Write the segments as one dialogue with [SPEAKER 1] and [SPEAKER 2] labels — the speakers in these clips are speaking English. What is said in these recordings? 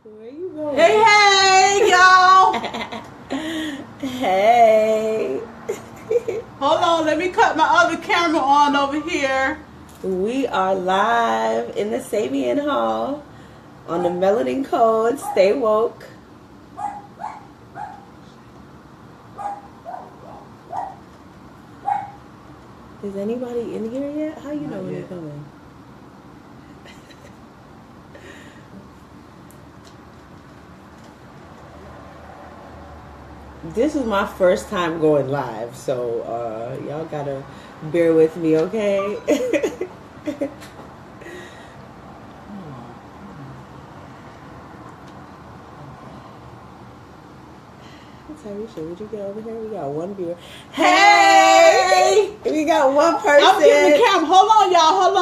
[SPEAKER 1] Where you going?
[SPEAKER 2] Hey, y'all.
[SPEAKER 1] Hey.
[SPEAKER 2] Hold on, let me cut my other camera on over here.
[SPEAKER 1] We are live in the Sabian Hall on the Melanin Code. Stay woke. Is anybody in here yet? How you know when they're coming? This is my first time going live, so y'all gotta bear with me, okay? Tarisha, would you get over here? We got one viewer. Hey! We got one person.
[SPEAKER 2] I'm getting the camera. Hold on, y'all. Hold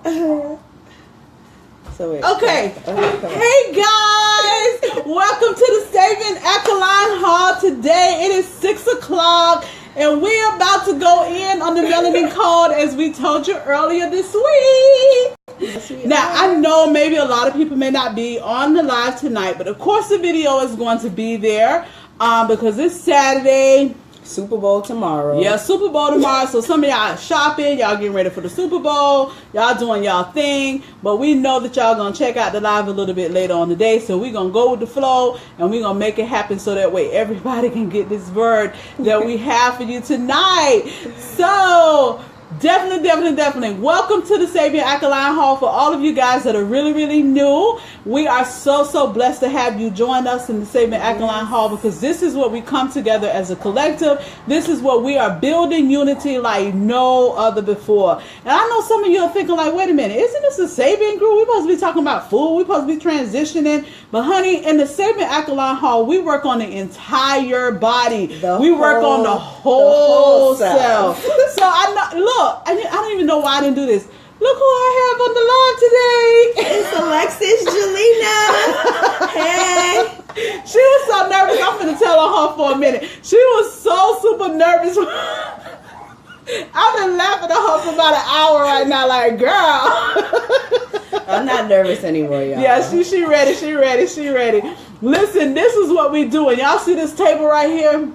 [SPEAKER 2] on.
[SPEAKER 1] So wait.
[SPEAKER 2] Okay. Hey, guys. Welcome to the Sabian Alkaline Hall. Today it is 6 o'clock, and we're about to go in on the Melanin Code as we told you earlier this week. Now, I know maybe a lot of people may not be on the live tonight, but of course the video is going to be there because it's Saturday.
[SPEAKER 1] Super Bowl tomorrow.
[SPEAKER 2] Yeah, Super Bowl tomorrow. So some of y'all shopping, y'all getting ready for the Super Bowl, y'all doing y'all thing. But we know that y'all going to check out the live a little bit later on today. So we're going to go with the flow and we're going to make it happen so that way everybody can get this word that we have for you tonight. So definitely welcome to the Sabian Alkaline Hall. For all of you guys that are really new, we are so blessed to have you join us in the Sabian Alkaline Hall, because this is what we come together as a collective. This is what we are building unity like no other before. And I know some of you are thinking like, wait a minute, isn't this a Sabian group? We're supposed to be talking about food, we're supposed to be transitioning. But honey, in the Sabian Alkaline Hall, we work on the entire body. We work on the whole self. So I know, look, I don't even know why I didn't do this. Look who I have on the live today.
[SPEAKER 1] It's Alexis Jelena. Hey.
[SPEAKER 2] She was so nervous. I'm going to tell on her for a minute. She was so super nervous. I've been laughing at her for about an hour right now. Like, girl.
[SPEAKER 1] I'm not nervous anymore, y'all.
[SPEAKER 2] Yeah, she ready. She ready. Listen, this is what we do. And y'all see this table right here?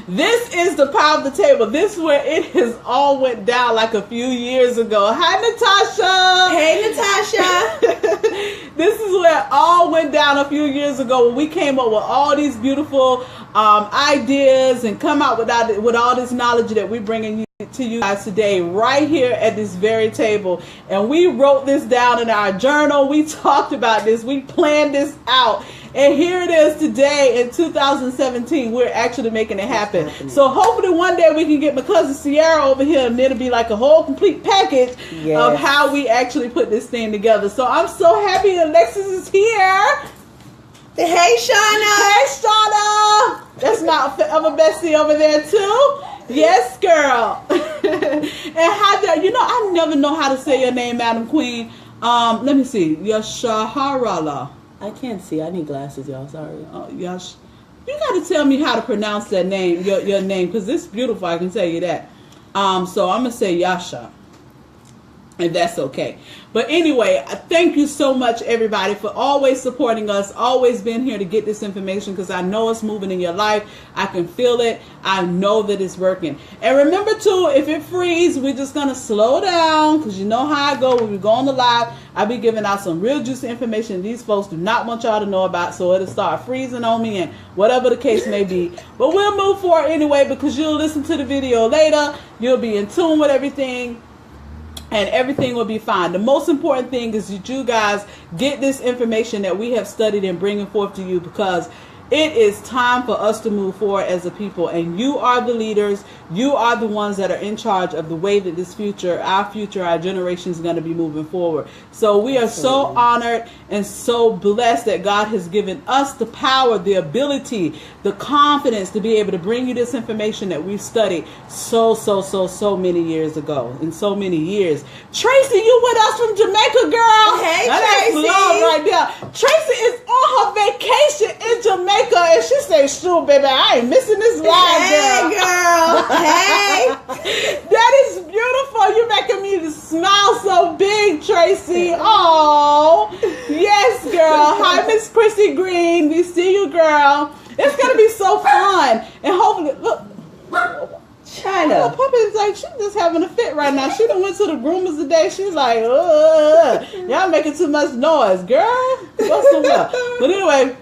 [SPEAKER 2] This is the power of the table. This is where it has all went down like a few years ago. Hi, Natasha.
[SPEAKER 1] Hey, Natasha.
[SPEAKER 2] This is where it all went down a few years ago when we came up with all these beautiful ideas and come out with all this knowledge that we're bringing to you guys today right here at this very table. And we wrote this down in our journal. We talked about this. We planned this out. And here it is today in 2017. We're actually making it happen. So hopefully one day we can get my cousin Sierra over here and it'll be like a whole complete package of how we actually put this thing together. So I'm so happy that Alexis is here.
[SPEAKER 1] Hey, Shauna.
[SPEAKER 2] Hey, Shauna. That's my other bestie over there too. Yes, girl. And how do you know? I never know how to say your name, Madam Queen. Let me see. Yashaharala.
[SPEAKER 1] I can't see. I need glasses, y'all. Sorry.
[SPEAKER 2] Yash. You got to tell me how to pronounce that name, your name, because it's beautiful. I can tell you that. So I'm gonna say Yasha, if that's okay. But anyway, thank you so much, everybody, for always supporting us, always being here to get this information, because I know it's moving in your life. I can feel it. I know that it's working. And remember, too, if it freezes, we're just going to slow down, because you know how I go. When we go on the live, I'll be giving out some real juicy information these folks do not want y'all to know about, so it'll start freezing on me and whatever the case may be. But we'll move forward anyway, because you'll listen to the video later. You'll be in tune with everything. And everything will be fine. The most important thing is that you guys get this information that we have studied and bringing forth to you, because it is time for us to move forward as a people. And you are the leaders. You are the ones that are in charge of the way that this future, our generation is going to be moving forward. So we are so honored and so blessed that God has given us the power, the ability, the confidence to be able to bring you this information that we've studied so many years ago, in so many years. Tracy, you with us from Jamaica, girl.
[SPEAKER 1] Hey,
[SPEAKER 2] Tracy. That's love right there. Tracy is on her vacation in Jamaica. And she said, "Sure, baby, I ain't missing this live,
[SPEAKER 1] girl. Hey.
[SPEAKER 2] That is beautiful. You're making me smile so big, Tracy. Tracy. Oh, yes, girl. Hi, Miss Chrissy Green. We see you, girl. It's gonna be so fun, and hopefully, look.
[SPEAKER 1] China.
[SPEAKER 2] Puppy is like, she's just having a fit right now. She done went to the groomers today. She's like, y'all making too much noise, girl. What's the well? But anyway,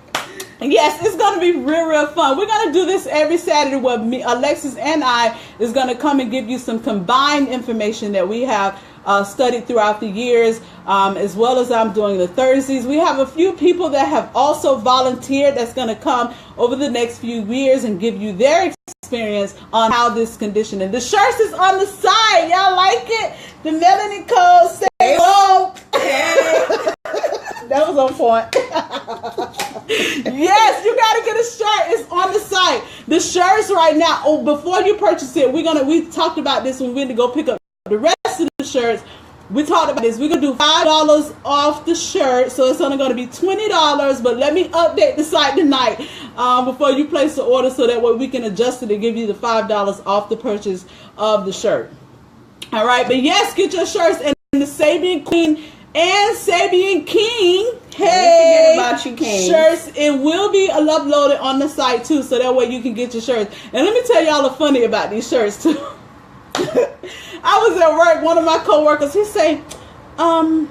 [SPEAKER 2] yes, it's going to be real fun. We're going to do this every Saturday where me, Alexis, and I is going to come and give you some combined information that we have studied throughout the years, as well as I'm doing the Thursdays. We have a few people that have also volunteered that's going to come over the next few years and give you their experience on how this condition. And the shirts is on the side. Y'all like it? The Melanin Code. Say whoa. That was on point. Yes, you gotta get a shirt. It's on the site. The shirts right now. Oh, before you purchase it, we talked about this when we went to go pick up the rest of the shirts. We talked about this. We're going to do $5 off the shirt. So it's only going to be $20. But let me update the site tonight before you place the order so that way we can adjust it and give you the $5 off the purchase of the shirt. All right. But yes, get your shirts. And the Sabian Queen and Sabian King. Hey,
[SPEAKER 1] about you, King.
[SPEAKER 2] Shirts. It will be uploaded on the site too. So that way you can get your shirts. And let me tell y'all the funny about these shirts too. I was at work, one of my coworkers, he said, I'm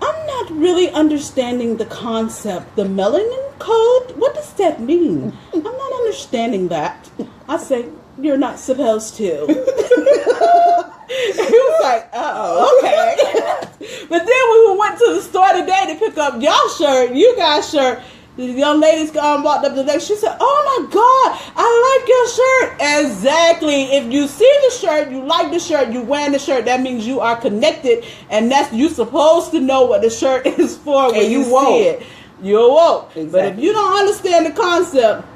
[SPEAKER 2] not really understanding the concept, the Melanin Code. What does that mean? I'm not understanding that. I say, you're not supposed to. He was like, oh, okay. But then when we went to the store today to pick up y'all shirt, you guys' shirt, the young ladies walked up to the next. She said, "Oh my God, I like your shirt." Exactly. If you see the shirt, you like the shirt, you wearing the shirt, that means you are connected, and that's you supposed to know what the shirt is for when you see it. You're woke. Exactly. But if you don't understand the concept,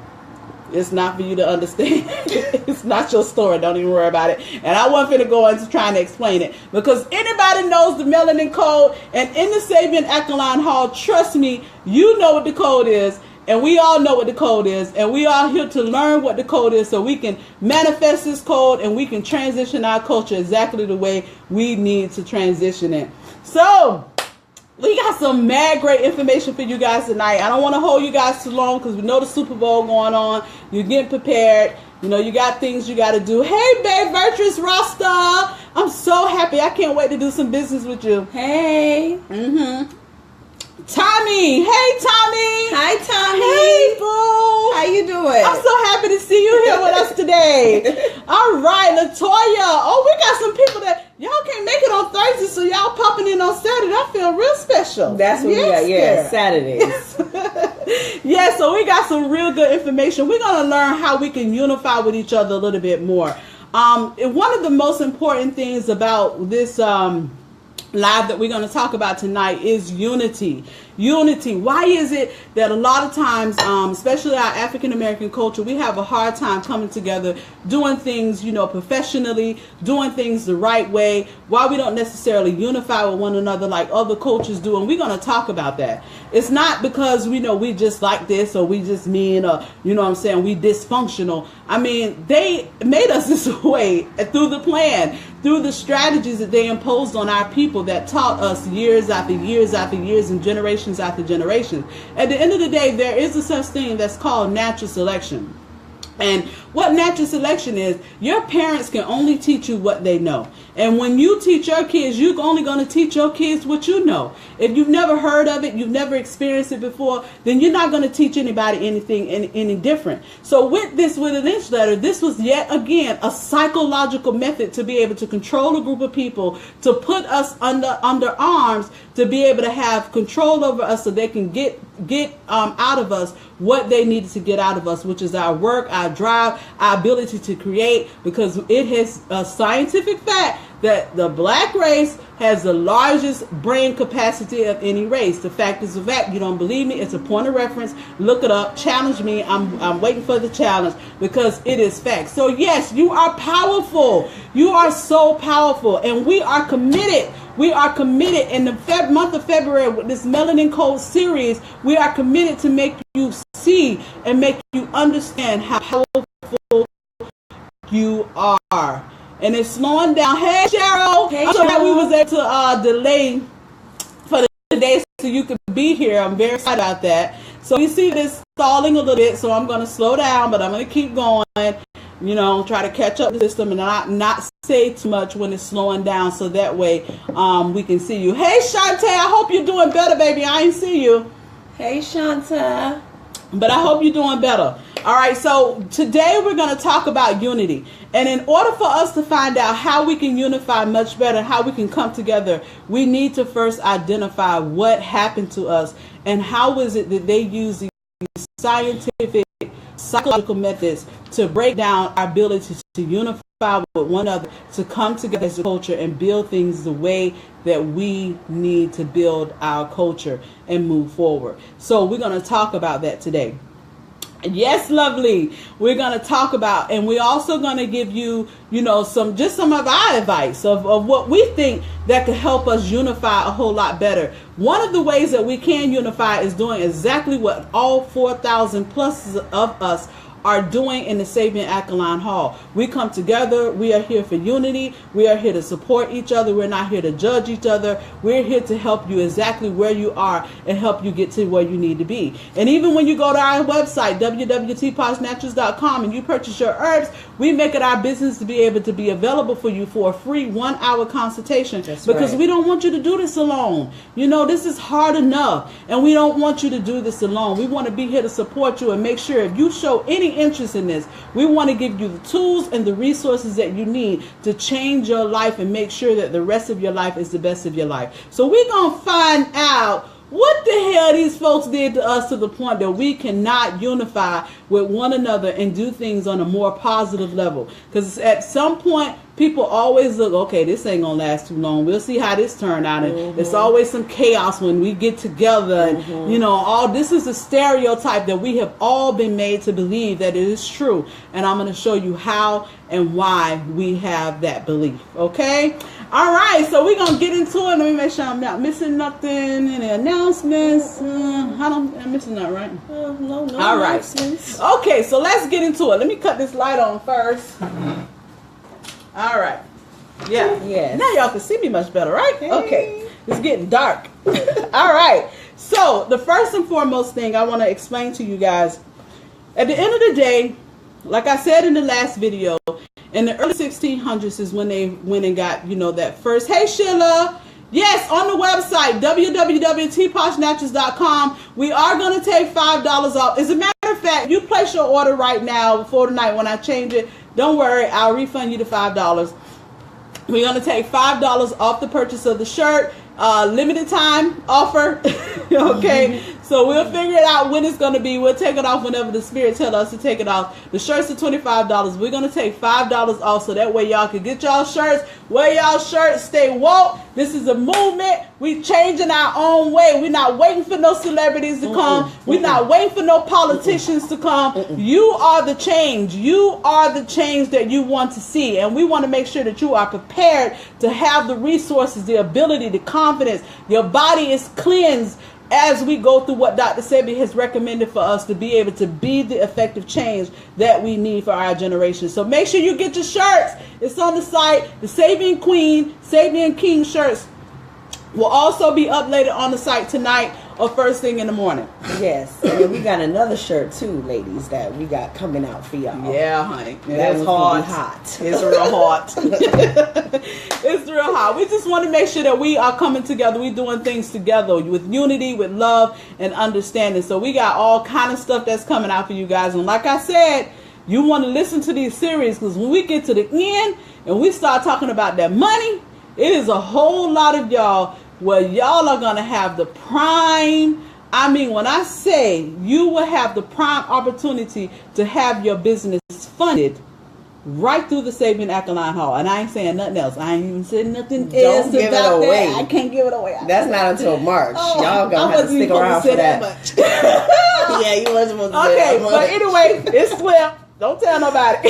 [SPEAKER 2] it's not for you to understand. It's not your story. Don't even worry about it. And I wasn't finna go into trying to explain it, because anybody knows the Melanin Code, and in the Sabian Alkaline Hall, trust me, you know what the code is, and we all know what the code is, and we are here to learn what the code is so we can manifest this code and we can transition our culture exactly the way we need to transition it. So we got some mad great information for you guys tonight. I don't want to hold you guys too long because we know the Super Bowl going on. You're getting prepared. You know, you got things you got to do. Hey, babe, Virtuous Rasta. I'm so happy. I can't wait to do some business with you.
[SPEAKER 1] Hey.
[SPEAKER 2] Tommy. Hey, Tommy.
[SPEAKER 1] Hi, Tommy.
[SPEAKER 2] Hey, boo.
[SPEAKER 1] How you doing?
[SPEAKER 2] I'm so happy to see you here with us today. All right, Latoya. Oh, we got some people that y'all can't make it on Thursday, so y'all popping in on Saturday. I feel real special.
[SPEAKER 1] That's what we got. Yeah, Saturdays.
[SPEAKER 2] Yeah, so we got some real good information. We're going to learn how we can unify with each other a little bit more. One of the most important things about this live that we're going to talk about tonight is unity. Unity. Why is it that a lot of times, especially our African American culture, we have a hard time coming together, doing things, you know, professionally, doing things the right way, why we don't necessarily unify with one another like other cultures do? And we're going to talk about that. It's not because we know we just like this or we just mean, or, you know what I'm saying, we dysfunctional. I mean, they made us this way through the plan, through the strategies that they imposed on our people that taught us years after years after years and generations after generations. At the end of the day, there is a such thing that's called natural selection. And what natural selection is, your parents can only teach you what they know. And when you teach your kids, you're only going to teach your kids what you know. If you've never heard of it, you've never experienced it before, then you're not going to teach anybody anything any different. So with an inch letter, this was yet again a psychological method to be able to control a group of people, to put us under arms, to be able to have control over us so they can get out of us what they needed to get out of us, which is our work, our drive, our ability to create, because it has a scientific fact that the black race has the largest brain capacity of any race. The fact is a fact. You don't believe me? It's a point of reference. Look it up. Challenge me. I'm waiting for the challenge, because it is fact. So yes, you are powerful. You are so powerful, and we are committed. We are committed in the month of February with this Melanin Code series. We are committed to make you see and make you understand how powerful you are. And it's slowing down. Hey, Cheryl. Hey, I'm sorry we was able to delay so you could be here. I'm very excited about that. So you see this stalling a little bit, so I'm going to slow down, but I'm going to keep going. You know, try to catch up the system and not say too much when it's slowing down, so that way we can see you. Hey, Shantae, I hope you're doing better, baby. I ain't see you.
[SPEAKER 1] Hey, Shanta.
[SPEAKER 2] But I hope you're doing better. All right, so today we're going to talk about unity. And in order for us to find out how we can unify much better, how we can come together, we need to first identify what happened to us and how is it that they use these scientific, psychological methods to break down our ability to unify with one another, to come together as a culture and build things the way that we need to build our culture and move forward. So we're going to talk about that today. Yes, lovely. We're going to talk about, and we're also going to give you, some of our advice of what we think that could help us unify a whole lot better. One of the ways that we can unify is doing exactly what all 4,000 plus of us are doing in the Sabian Alkaline Hall. We come together. We are here for unity. We are here to support each other. We're not here to judge each other. We're here to help you exactly where you are and help you get to where you need to be. And even when you go to our website, www.tposhnaturals.com, and you purchase your herbs, we make it our business to be able to be available for you for a free 1-hour consultation. That's because right. We don't want you to do this alone. This is hard enough, and we don't want you to do this alone. We want to be here to support you and make sure if you show any interest in this, we want to give you the tools and the resources that you need to change your life and make sure that the rest of your life is the best of your life. So we're going to find out what the hell these folks did to us to the point that we cannot unify with one another and do things on a more positive level. Because at some point, people always look, okay, this ain't going to last too long. We'll see how this turned out. And It's always some chaos when we get together. And, all this is a stereotype that we have all been made to believe that it is true. And I'm going to show you how and why we have that belief. Okay? All right, so we're going to get into it. Let me make sure I'm not missing nothing. Any announcements? I'm missing nothing, right?
[SPEAKER 1] No
[SPEAKER 2] all right.
[SPEAKER 1] announcements.
[SPEAKER 2] Okay, so let's get into it. Let me cut this light on first. All right. Yeah.
[SPEAKER 1] Yes.
[SPEAKER 2] Now y'all can see me much better, right?
[SPEAKER 1] Hey.
[SPEAKER 2] Okay. It's getting dark. All right. So the first and foremost thing I want to explain to you guys, at the end of the day, like I said in the last video, in the early 1600s is when they went and got, that first. Hey, Sheila. Yes, on the website, www.tposhnaturals.com, we are going to take $5 off. As a matter of fact, you place your order right now before tonight when I change it. Don't worry, I'll refund you the $5. We're going to take $5 off the purchase of the shirt. Limited time offer. Okay, so we'll figure it out when it's going to be. We'll take it off whenever the spirit tells us to take it off. The shirts are $25. We're going to take $5 off so that way y'all can get y'all shirts, wear y'all shirts, stay woke. This is a movement. We changing our own way. We're not waiting for no celebrities to come. We're not waiting for no politicians to come. You are the change. You are the change that you want to see. And we want to make sure that you are prepared to have the resources, the ability, the confidence. Your body is cleansed as we go through what Dr. Sebi has recommended for us to be able to be the effective change that we need for our generation. So make sure you get your shirts. It's on the site. The Sabian Queen, Sabian King shirts will also be uploaded on the site tonight or first thing in the morning.
[SPEAKER 1] Yes, and then we got another shirt too, ladies, that we got coming out for y'all.
[SPEAKER 2] Yeah, honey.
[SPEAKER 1] That's hot.
[SPEAKER 2] It's real hot. It's real hot. We just want to make sure that we are coming together. We're doing things together with unity, with love, and understanding. So we got all kind of stuff that's coming out for you guys. And like I said, you want to listen to these series because when we get to the end and we start talking about that money, it is a whole lot of y'all where y'all are going to have the prime. I mean, when I say you will have the prime opportunity to have your business funded right through the Sabian Alkaline Hall. And I ain't saying nothing else. I ain't even saying nothing else
[SPEAKER 1] give
[SPEAKER 2] about
[SPEAKER 1] it away.
[SPEAKER 2] that. I can't give it away.
[SPEAKER 1] That's not until March. Y'all going to have to stick around for that. Yeah, you wasn't supposed to say that much.
[SPEAKER 2] But anyway, it's Swift. Don't tell nobody.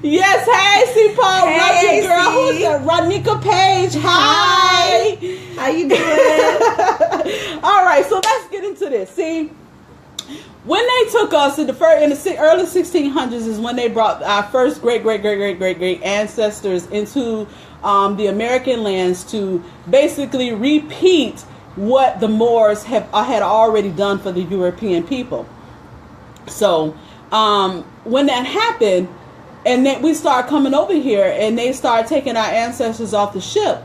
[SPEAKER 2] Yes, hey, C. Paul,
[SPEAKER 1] hey,
[SPEAKER 2] girl. Who's that? Ronika Page. Hi.
[SPEAKER 1] How you doing?
[SPEAKER 2] All right, so let's get into this. See, When they took us in the early 1600s is when they brought our first great ancestors into the American lands to basically repeat what the Moors had already done for the European people. So when that happened, and then we start coming over here, and they start taking our ancestors off the ship,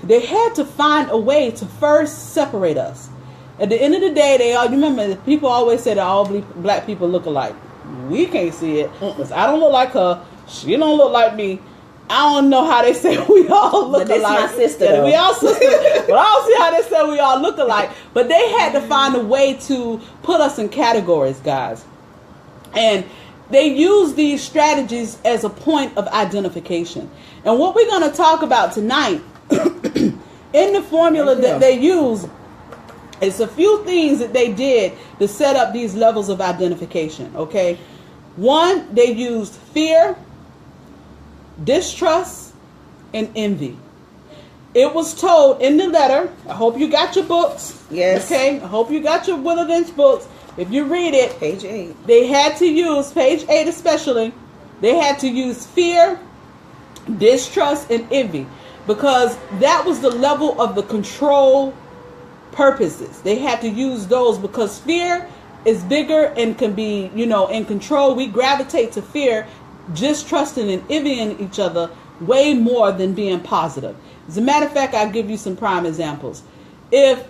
[SPEAKER 2] they had to find a way to first separate us. At the end of the day, you remember, people always say that all black people look alike. We can't see it, because I don't look like her, she don't look like me. I don't know how they say we all look
[SPEAKER 1] but
[SPEAKER 2] alike.
[SPEAKER 1] But my sister, though.
[SPEAKER 2] We all sisters. But I don't see how they say we all look alike. But they had to find a way to put us in categories, guys. And they use these strategies as a point of identification. And what we're going to talk about tonight, in the formula that they use, it's a few things that they did to set up these levels of identification, okay? One, they used fear, distrust, and envy. It was told in the letter, I hope you got your books.
[SPEAKER 1] Yes.
[SPEAKER 2] Okay? I hope you got your Willard Lynch books. If you read it,
[SPEAKER 1] page 8.
[SPEAKER 2] They had to use, page 8 especially, they had to use fear, distrust, and envy. Because that was the level of the control purposes. They had to use those because fear is bigger and can be, in control. We gravitate to fear, distrusting and envying each other way more than being positive. As a matter of fact, I'll give you some prime examples. If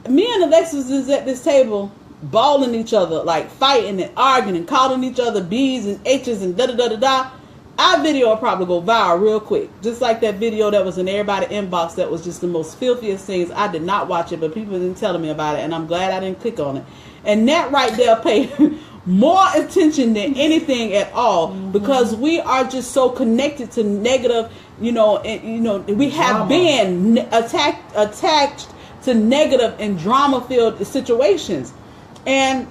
[SPEAKER 2] me and Alexis is at this table bawling each other, like fighting and arguing and calling each other B's and H's and da-da-da-da-da, our video will probably go viral real quick. Just like that video that was in everybody's inbox that was just the most filthiest things. I did not watch it, but people been telling me about it, and I'm glad I didn't click on it. And that right there paid more attention than anything at all, because we are just so connected to negative, we have been attached to negative and drama-filled situations. And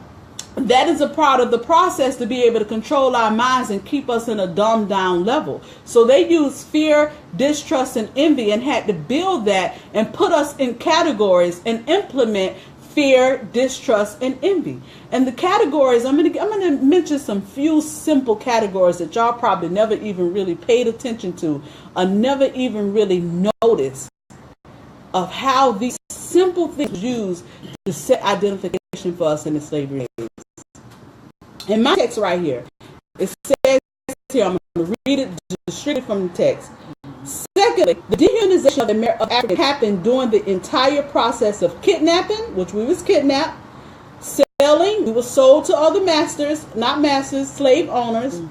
[SPEAKER 2] that is a part of the process to be able to control our minds and keep us in a dumbed down level. So they used fear, distrust, and envy and had to build that and put us in categories and implement fear, distrust, and envy. And the categories, I'm gonna mention some few simple categories that y'all probably never even really paid attention to or never even really noticed of how these simple things used to set identification for us in the slavery days. In my text right here, it says here, I'm going to read it strictly from the text. Secondly, the dehumanization of Africans happened during the entire process of kidnapping, which we was kidnapped, selling, we were sold to other masters, not masters, slave owners.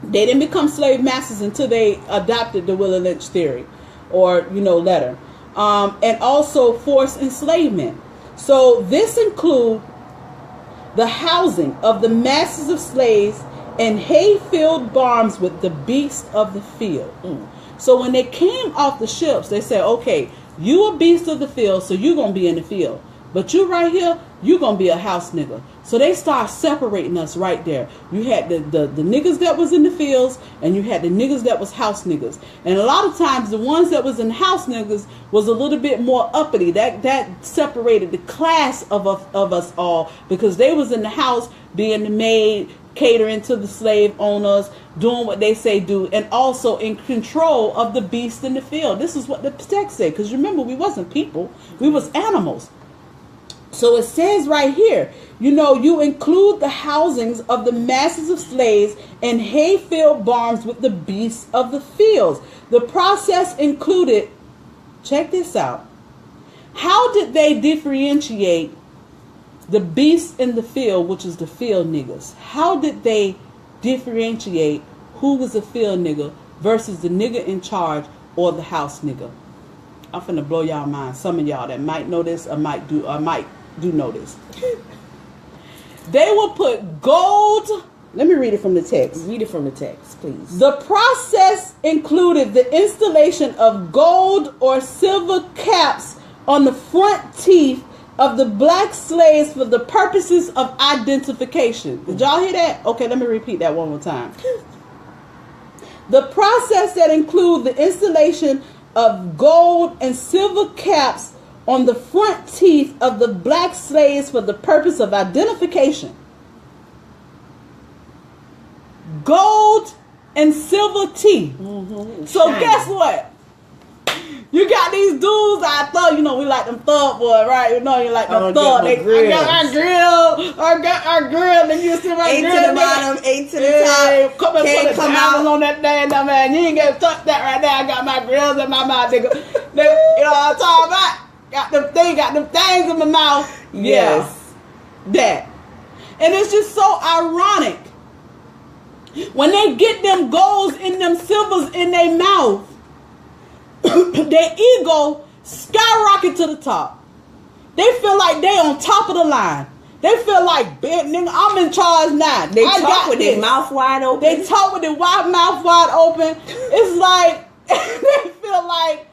[SPEAKER 2] They didn't become slave masters until they adopted the Willard Lynch theory or, letter. And also forced enslavement. So this includes the housing of the masses of slaves in hay-filled barns with the beasts of the field. So when they came off the ships, they said, okay, you a beast of the field, so you're going to be in the field. But you right here, you're going to be a house nigga. So they start separating us right there. You had the niggas that was in the fields, and you had the niggas that was house niggas. And a lot of times the ones that was in house niggas was a little bit more uppity. That separated the class of us all, because they was in the house being the maid, catering to the slave owners, doing what they say do, and also in control of the beast in the field. This is what the text said, because remember, we wasn't people, we was animals. So it says right here, you include the housings of the masses of slaves in hay-filled barns with the beasts of the fields. The process included, check this out, how did they differentiate the beasts in the field, which is the field niggas? How did they differentiate who was a field nigga versus the nigga in charge or the house nigga? I'm finna blow y'all mind. Some of y'all that might know this or might do know this. They will put gold. Let me read it from the text.
[SPEAKER 1] Read it from the text, please.
[SPEAKER 2] The process included the installation of gold or silver caps on the front teeth of the black slaves for the purposes of identification. Did y'all hear that? Okay, let me repeat that one more time. The process that includes the installation of gold and silver caps on the front teeth of the black slaves for the purpose of identification. Gold and silver teeth.
[SPEAKER 1] Mm-hmm.
[SPEAKER 2] So guess what? You got these dudes I thought, we like them thug boy, right? You like them thug. I got our grill, and you see my
[SPEAKER 1] eight
[SPEAKER 2] grill.
[SPEAKER 1] To the bottom, 8 to the top.
[SPEAKER 2] Come and
[SPEAKER 1] Can't
[SPEAKER 2] put the
[SPEAKER 1] come
[SPEAKER 2] diamonds
[SPEAKER 1] out
[SPEAKER 2] on that thing, man. You ain't gonna touch that right now. I got my grills in my mouth, nigga. You know what I'm talking about? Got them things in my mouth.
[SPEAKER 1] Yes.
[SPEAKER 2] Yeah, that. And it's just so ironic. When they get them golds and them silvers in their mouth, their ego skyrocket to the top. They feel like they on top of the line. They feel like, nigga, I'm in charge now.
[SPEAKER 1] They talk with their mouth wide open.
[SPEAKER 2] They talk with their mouth wide open. It's like, they feel like,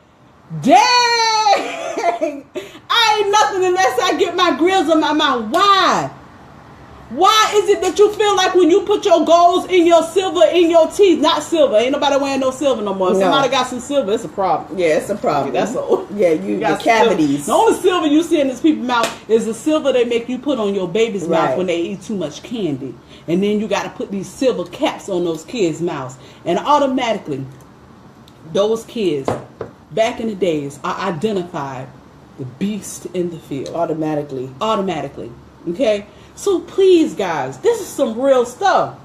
[SPEAKER 2] dang, I ain't nothing unless I get my grills in my mouth. Why? Why is it that you feel like when you put your golds in your silver in your teeth, not silver, ain't nobody wearing no silver no more. If somebody got some silver, it's a problem.
[SPEAKER 1] Yeah, it's a problem.
[SPEAKER 2] That's all.
[SPEAKER 1] Yeah, you got cavities.
[SPEAKER 2] Silver. The only silver you see in these people's mouth is the silver they make you put on your baby's mouth when they eat too much candy. And then you got to put these silver caps on those kids' mouths. And automatically, those kids, back in the days, are identified the beast in the field. Automatically. Okay? So please, guys, this is some real stuff.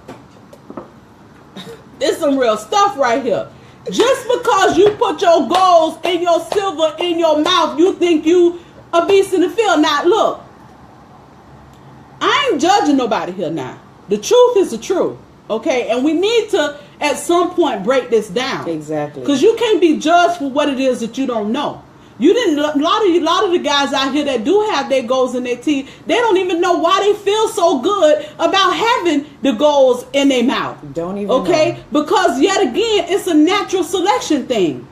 [SPEAKER 2] This is some real stuff right here. Just because you put your golds and your silver in your mouth, you think you a beast in the field. Now, look, I ain't judging nobody here now. The truth is the truth, okay? And we need to, at some point, break this down.
[SPEAKER 1] Exactly.
[SPEAKER 2] Because you can't be judged for what it is that you don't know. You didn't. A lot of the guys out here that do have their goals in their teeth, they don't even know why they feel so good about having the goals in their mouth.
[SPEAKER 1] Don't even.
[SPEAKER 2] Okay,
[SPEAKER 1] know.
[SPEAKER 2] Because yet again, it's a natural selection thing.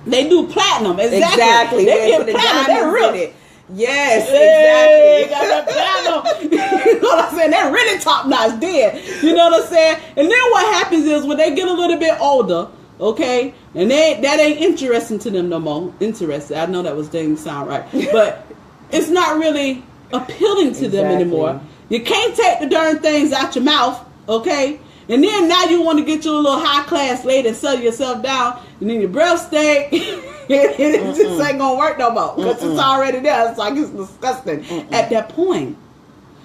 [SPEAKER 2] They do platinum. Exactly.
[SPEAKER 1] They
[SPEAKER 2] get platinum. They're real.
[SPEAKER 1] Yes,
[SPEAKER 2] hey,
[SPEAKER 1] exactly.
[SPEAKER 2] Got that platinum. You know what I'm saying? They're really top notch dead. You know what I'm saying? And then what happens is when they get a little bit older. Okay, and that ain't interesting to them no more. Interesting. I know that didn't sound right, but it's not really appealing to them anymore. You can't take the darn things out your mouth, okay? And then now you want to get you a little high class lady and settle yourself down, and then your breath stink. It just ain't gonna work no more because it's already there. It's like it's disgusting at that point.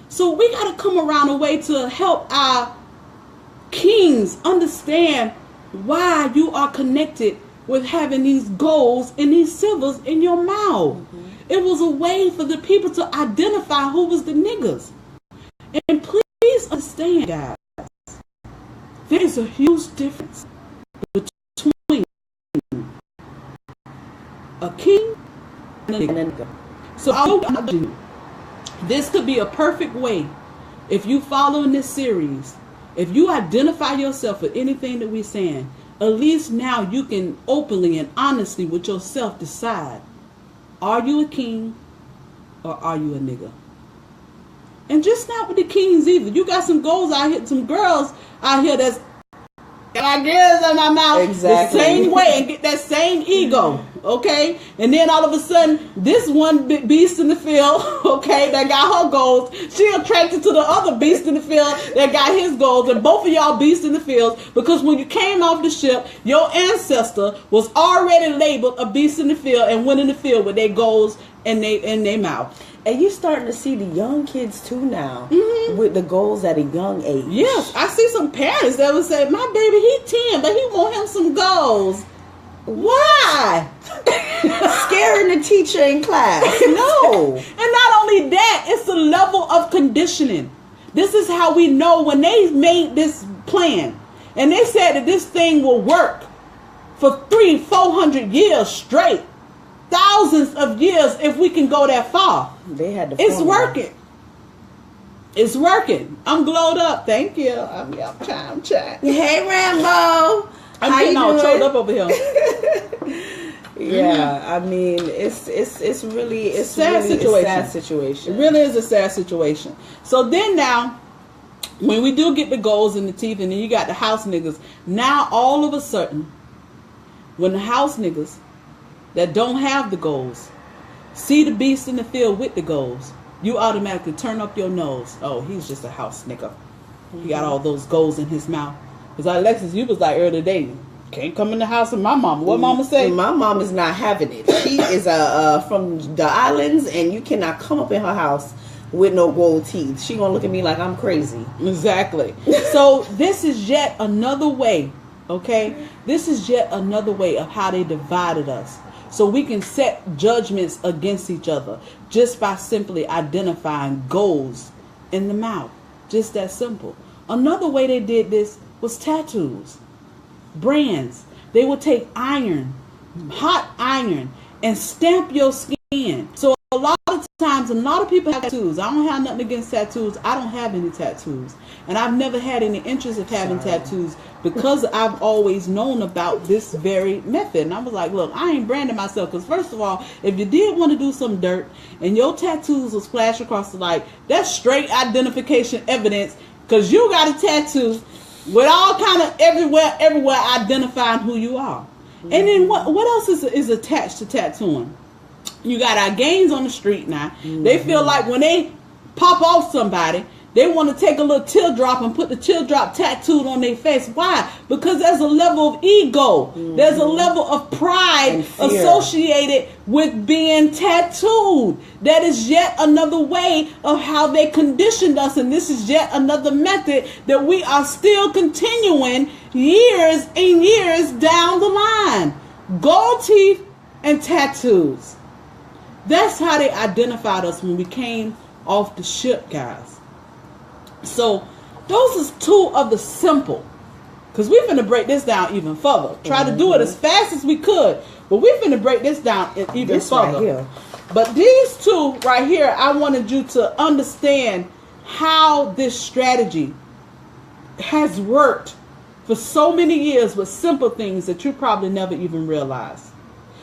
[SPEAKER 2] So we got to come around a way to help our kings understand why you are connected with having these golds and these silvers in your mouth. It was a way for the people to identify who was the niggas. And please understand, guys, there is a huge difference between a king and a nigga. So this could be a perfect way, if you follow in this series, if you identify yourself with anything that we're saying, at least now you can openly and honestly with yourself decide, are you a king or are you a nigga? And just not with the kings either. You got some girls out here, that's got my girls in my mouth the same way and get that same ego, okay? And then all of a sudden, this one beast in the field, okay, that got her goals, she attracted to the other beast in the field that got his goals, and both of y'all beasts in the field, because when you came off the ship, your ancestor was already labeled a beast in the field and went in the field with their goals in their mouth.
[SPEAKER 1] And you're starting to see the young kids too now with the goals at a young age.
[SPEAKER 2] Yes, I see some parents that would say, my baby, he 10, but he want him some goals. Why?
[SPEAKER 1] Scaring the teacher in class. No.
[SPEAKER 2] And not only that, it's a level of conditioning. This is how we know when they made this plan and they said that this thing will work for 300-400 years straight. Thousands of years if we can go that far.
[SPEAKER 1] They had to.
[SPEAKER 2] It's working. It's working. I'm glowed up. Thank you. I'm trying.
[SPEAKER 1] Hey, Rambo.
[SPEAKER 2] I'm getting all choked up over here.
[SPEAKER 1] Yeah, I mean, it's really a sad situation.
[SPEAKER 2] It really is a sad situation. So then now, when we do get the goals in the teeth, and then you got the house niggas. Now all of a sudden, when the house niggas that don't have the goals See the beast in the field with the goals, you automatically turn up your nose. Oh, he's just a house nigga. He got all those goals in his mouth. Because Alexis, you was like earlier today, can't come in the house of my mama. What mama say?
[SPEAKER 1] My mom is not having it. She is from the islands, and you cannot come up in her house with no gold teeth. She gonna look at me like I'm crazy.
[SPEAKER 2] Exactly. So this is yet another way, okay? This is yet another way of how they divided us. So we can set judgments against each other just by simply identifying goals in the mouth. Just that simple. Another way they did this was tattoos. Brands. They would take iron, hot iron, and stamp your skin. So a lot of times, a lot of people have tattoos. I don't have nothing against tattoos. I don't have any tattoos. And I've never had any interest of having tattoos because I've always known about this very method. And I was like, look, I ain't branding myself. Because first of all, if you did want to do some dirt and your tattoos will splash across the light, that's straight identification evidence. Because you got a tattoo with all kind of everywhere identifying who you are. Mm-hmm. And then what else is attached to tattooing? You got our gangs on the street now. Mm-hmm. They feel like when they pop off somebody, they want to take a little teardrop and put the teardrop tattooed on their face. Why? Because there's a level of ego. Mm-hmm. There's a level of pride associated with being tattooed. That is yet another way of how they conditioned us. And this is yet another method that we are still continuing years and years down the line. Gold teeth and tattoos. That's how they identified us when we came off the ship, guys. So those is two of the simple, because we're finna break this down even further. Try to do it as fast as we could, but we're finna break this down even further. Right here. But these two right here, I wanted you to understand how this strategy has worked for so many years with simple things that you probably never even realized.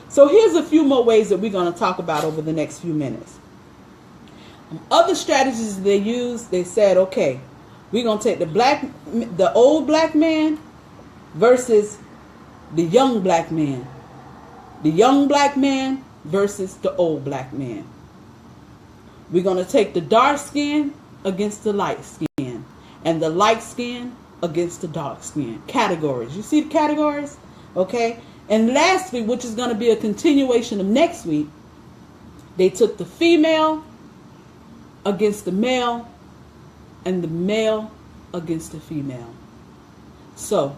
[SPEAKER 2] So here's a few more ways that we're going to talk about over the next few minutes. Other strategies they used, they said, okay, we're going to take the old black man versus the young black man. The young black man versus the old black man. We're going to take the dark skin against the light skin, and the light skin against the dark skin. Categories. You see the categories? Okay. And lastly, which is going to be a continuation of next week, they took the female against the male and the male against the female. So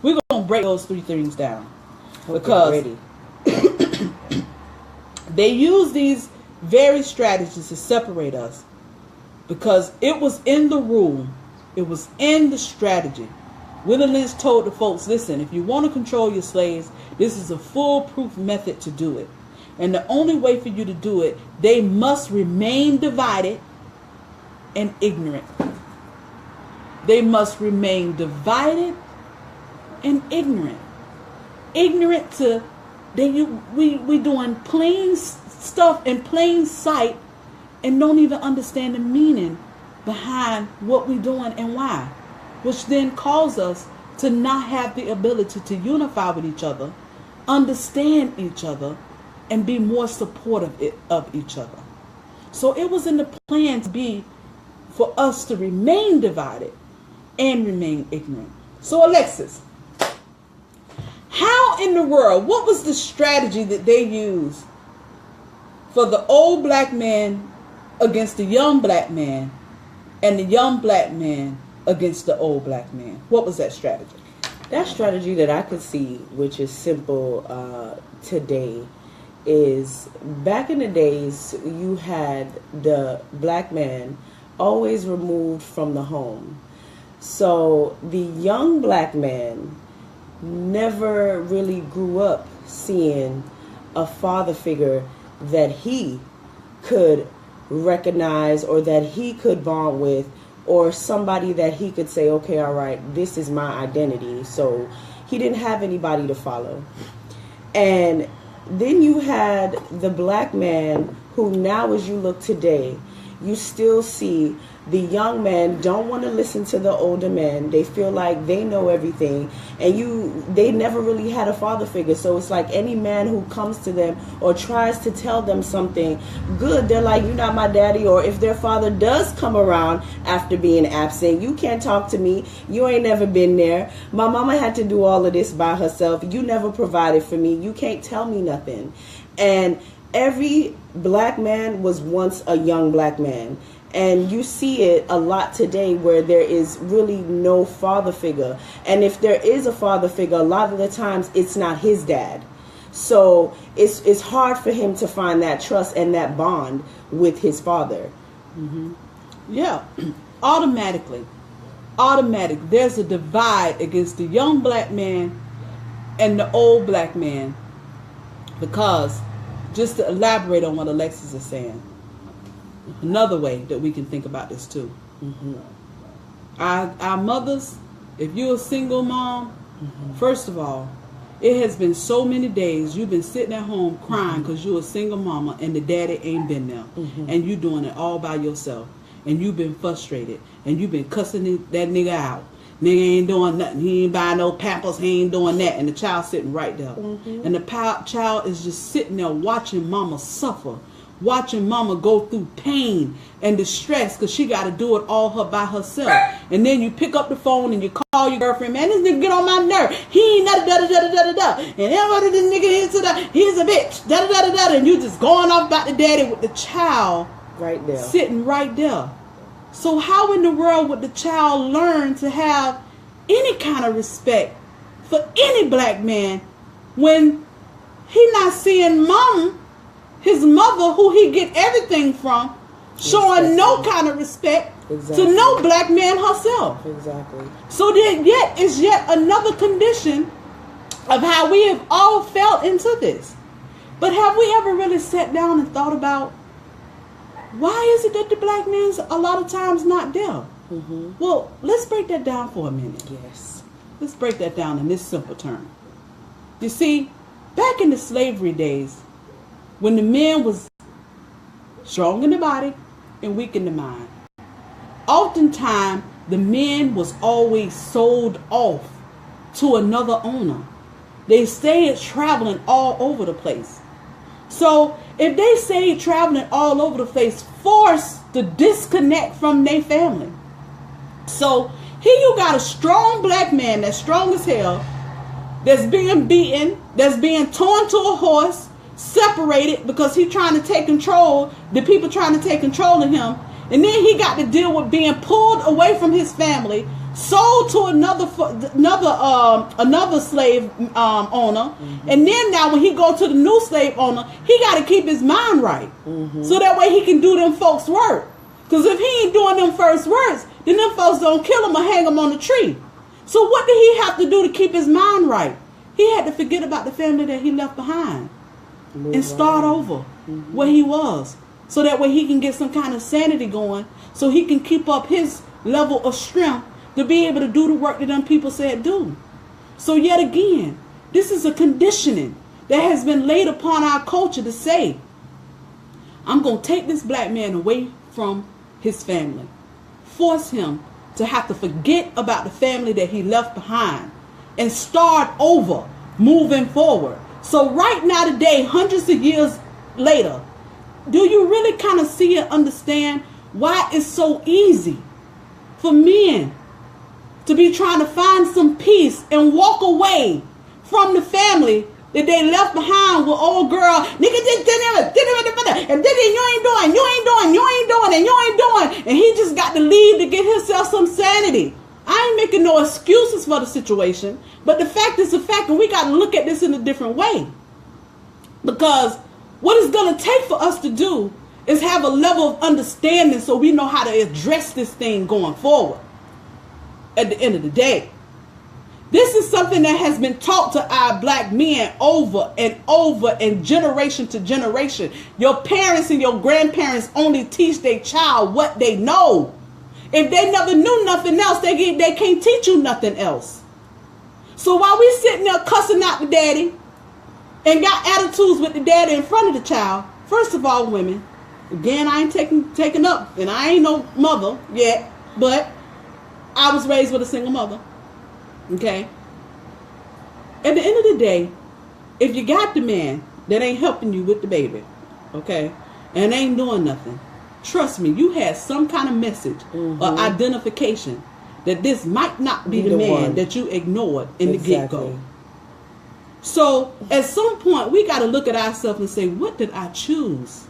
[SPEAKER 2] we're going to break those three things down because they use these very strategies to separate us, because it was in the rule, it was in the strategy. Willie Lynch told the folks, listen, if you want to control your slaves, this is a foolproof method to do it. And the only way for you to do it, they must remain divided and ignorant. They must remain divided and ignorant. Ignorant to, we doing plain stuff in plain sight and don't even understand the meaning behind what we're doing and why. Which then calls us to not have the ability to unify with each other, understand each other, and be more supportive of each other. So it was in the plan to be for us to remain divided and remain ignorant. So Alexis, how in the world, what was the strategy that they used for the old black man against the young black man and the young black man against the old black man? What was that strategy?
[SPEAKER 1] That strategy that I could see, which is simple today, is back in the days you had the black man always removed from the home. So the young black man never really grew up seeing a father figure that he could recognize or that he could bond with, or somebody that he could say, okay, all right, this is my identity. So he didn't have anybody to follow. And then you had the black man who now, as you look today, you still see the young men don't want to listen to the older men. They feel like they know everything, and they never really had a father figure. So it's like any man who comes to them or tries to tell them something good, they're like, you're not my daddy. Or if their father does come around after being absent, you can't talk to me, you ain't never been there, my mama had to do all of this by herself, you never provided for me, you can't tell me nothing. And every black man was once a young black man. And you see it a lot today where there is really no father figure. And if there is a father figure, a lot of the times it's not his dad. So it's hard for him to find that trust and that bond with his father.
[SPEAKER 2] Mm-hmm. Yeah, automatic. There's a divide against the young black man and the old black man. Because, just to elaborate on what Alexis is saying, another way that we can think about this too. Mm-hmm. Our mothers, if you're a single mom, first of all, it has been so many days you've been sitting at home crying because you're a single mama and the daddy ain't been there. And you doing it all by yourself. And you've been frustrated. And you've been cussing that nigga out. Nigga ain't doing nothing. He ain't buying no Pampers. He ain't doing that. And the child sitting right there. And the child is just sitting there watching mama suffer. Watching mama go through pain and distress because she got to do it all by herself. And then you pick up the phone and you call your girlfriend, man, this nigga get on my nerve. He ain't da-da-da-da-da-da-da. And everybody, this nigga he's a bitch. Da-da-da-da-da. And you just going off about the daddy with the child
[SPEAKER 1] right there,
[SPEAKER 2] sitting right there. So how in the world would the child learn to have any kind of respect for any black man when he not seeing mom, his mother, who he get everything from, showing no kind of respect to no black man herself?
[SPEAKER 1] Exactly.
[SPEAKER 2] So then it's yet another condition of how we have all felt into this. But have we ever really sat down and thought about why is it that the black man's a lot of times not there? Well, let's break that down for a minute.
[SPEAKER 1] Yes.
[SPEAKER 2] Let's break that down in this simple term. You see, back in the slavery days, when the man was strong in the body and weak in the mind, oftentimes the man was always sold off to another owner. They stayed traveling all over the place. So if they stayed traveling all over the place, forced to disconnect from their family. So here you got a strong black man that's strong as hell, that's being beaten, that's being torn to a horse, separated because he's trying to take control, the people trying to take control of him. And then he got to deal with being pulled away from his family, sold to another slave owner. And then now when he go to the new slave owner, he got to keep his mind right. So that way he can do them folks' work. Because if he ain't doing them first works, then them folks don't kill him or hang him on the tree. So what did he have to do to keep his mind right? He had to forget about the family that he left behind and start over where he was. So that way he can get some kind of sanity going, so he can keep up his level of strength to be able to do the work that them people said do. So yet again, this is a conditioning that has been laid upon our culture to say, I'm going to take this black man away from his family. Force him to have to forget about the family that he left behind and start over, moving forward. So right now today, hundreds of years later, do you really kind of see and understand why it's so easy for men to be trying to find some peace and walk away from the family that they left behind with old girl, nigga, and then you ain't doing, and he just got to leave to get himself some sanity. I ain't making no excuses for the situation, but the fact is a fact, and we got to look at this in a different way. Because what it's going to take for us to do is have a level of understanding so we know how to address this thing going forward. At the end of the day, this is something that has been taught to our black men over and generation to generation. Your parents and your grandparents only teach their child what they know. If they never knew nothing else, they can't teach you nothing else. So while we sitting there cussing out the daddy and got attitudes with the daddy in front of the child, first of all, women, Again, I ain't taken up, and I ain't no mother yet, but I was raised with a single mother. Okay? At the end of the day, if you got the man that ain't helping you with the baby, okay, and ain't doing nothing, trust me, you had some kind of message or identification that this might not be the man one that you ignored in the get-go. So at some point, we got to look at ourselves and say, what did I choose?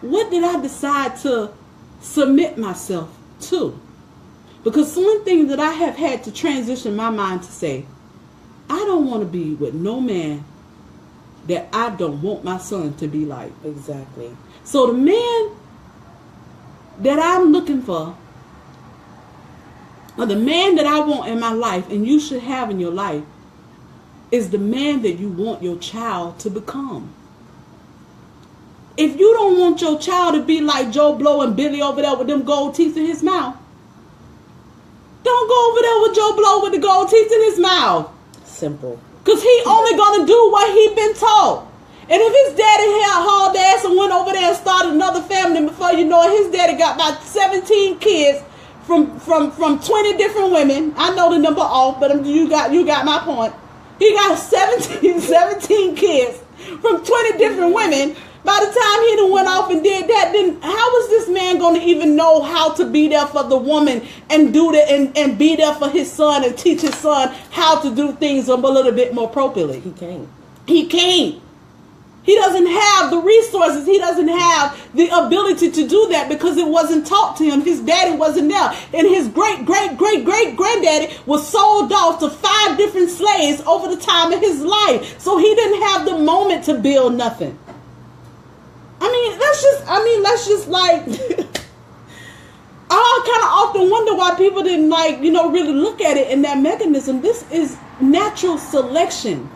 [SPEAKER 2] What did I decide to submit myself to? Because one thing that I have had to transition my mind to say, I don't want to be with no man that I don't want my son to be like.
[SPEAKER 1] Exactly.
[SPEAKER 2] So the man that I'm looking for, or the man that I want in my life, and you should have in your life, is the man that you want your child to become. If you don't want your child to be like Joe Blow and Billy over there with them gold teeth in his mouth, don't go over there with Joe Blow with the gold teeth in his mouth.
[SPEAKER 1] Simple.
[SPEAKER 2] Because he only going to do what he been taught. And if his daddy had hauled ass and went over there and started another family, before you know it, his daddy got about 17 kids from 20 different women. I know the number off, but you got my point. He got 17 kids from 20 different women. By the time he done went off and did that, then how was this man going to even know how to be there for the woman and do that and be there for his son and teach his son how to do things a little bit more appropriately?
[SPEAKER 1] He can't.
[SPEAKER 2] He can't. He doesn't have the resources. He doesn't have the ability to do that because it wasn't taught to him. His daddy wasn't there. And his great-great-great-great-granddaddy was sold off to 5 different slaves over the time of his life. So he didn't have the moment to build nothing. Let's just like, I kind of often wonder why people didn't really look at it in that mechanism. This is natural selection.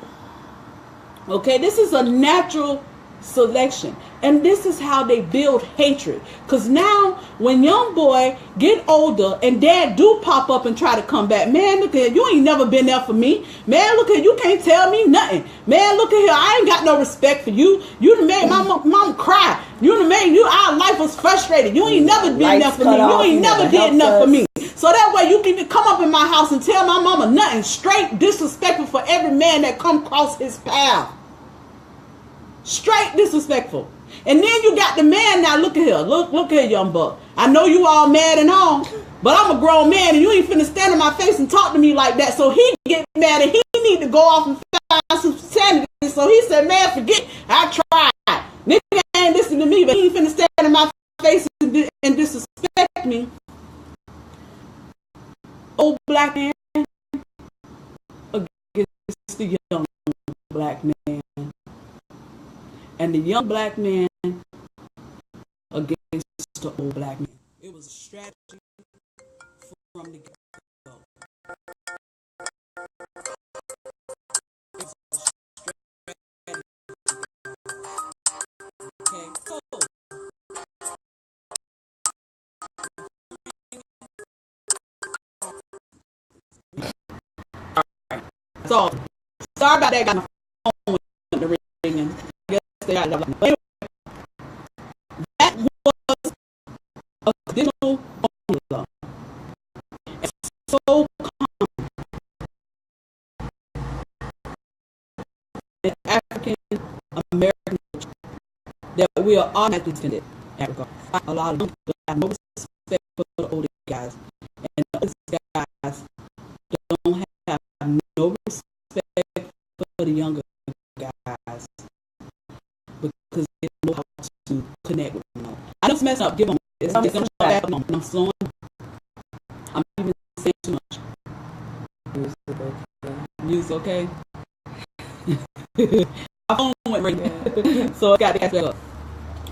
[SPEAKER 2] Okay, this is a natural selection. And this is how they build hatred. Because now, when young boy get older and dad do pop up and try to come back, man, look at you, ain't never been there for me. Man, look at you, can't tell me nothing. Man, look at here, I ain't got no respect for you. You done made my mom cry. You done made our life was frustrated. You ain't never been there for me. You ain't never did enough for me. So that way you can even come up in my house and tell my mama nothing. Straight disrespectful for every man that come across his path. Straight disrespectful. And then you got the man now. Look at here. Look here, young buck. I know you all mad and all, but I'm a grown man and you ain't finna stand in my face and talk to me like that. So he get mad and he need to go off and find some sanity. So he said, man, forget, I tried. Nigga ain't listening to me, but he ain't finna stand in my face and disrespect me. Old black man against the young black man. And the young black man against the old black man. It was a strategy from the get-go. It was a strategy. Okay, so so sorry about that. Got my phone with the ringing. That was a conditional formula. It's so common in African American culture that we are automatically extended Africa. A lot of them have no respect for the older guys, and the older guys don't have no respect for the younger guys. Because they know how to connect with them. I know it's messed up. Give them. It's going to show back on. I'm slowing. I'm even saying too much. Music okay? My phone went ringing. So I got to catch back up.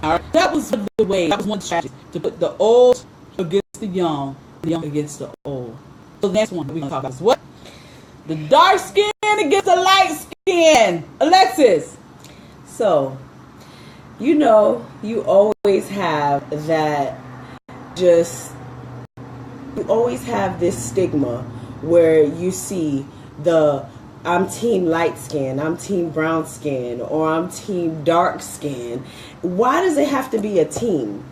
[SPEAKER 2] Alright. That was the way. That was one strategy. To put the old against the young against the old. So the next one we're going to talk about is what? The dark skin against the light skin. Alexis.
[SPEAKER 1] So, you always have that, you always have this stigma where you see the I'm team light skin, I'm team brown skin, or I'm team dark skin. Why does it have to be a team?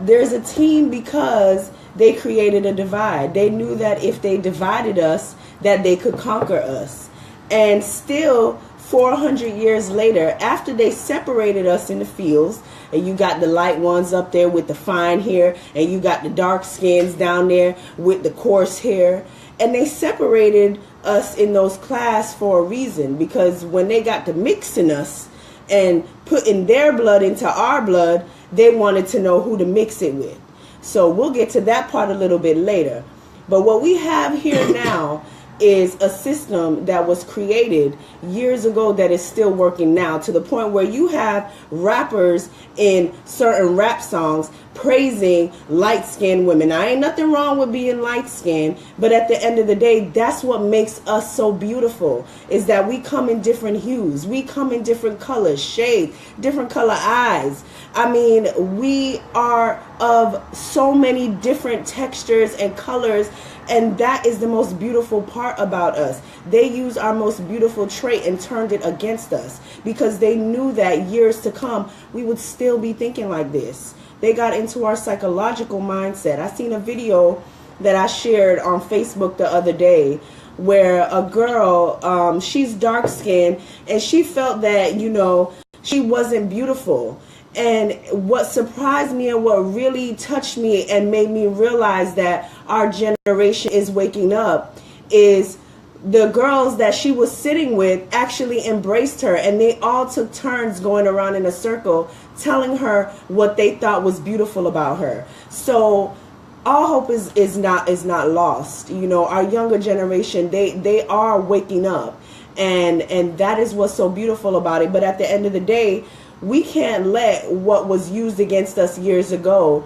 [SPEAKER 1] There's a team because they created a divide. They knew that if they divided us, that they could conquer us. And still, 400 years later, after they separated us in the fields, and you got the light ones up there with the fine hair, and you got the dark skins down there with the coarse hair, and they separated us in those class for a reason, because when they got to mixing us and putting their blood into our blood, they wanted to know who to mix it with. So we'll get to that part a little bit later. But what we have here now is a system that was created years ago that is still working now, to the point where you have rappers in certain rap songs praising light-skinned women. Now, ain't nothing wrong with being light-skinned, but at the end of the day, that's what makes us so beautiful, is that we come in different hues. We come in different colors, shades, different color eyes. I mean, we are of so many different textures and colors, and that is the most beautiful part about us. They used our most beautiful trait and turned it against us, because they knew that years to come, we would still be thinking like this. They got into our psychological mindset. I seen a video that I shared on Facebook the other day where a girl, she's dark skinned, and she felt that, you know, she wasn't beautiful. And what surprised me and what really touched me and made me realize that our generation is waking up is the girls that she was sitting with actually embraced her, and they all took turns going around in a circle telling her what they thought was beautiful about her. So all hope is not lost. You know, our younger generation, they are waking up, and that is what's so beautiful about it. But at the end of the day, we can't let what was used against us years ago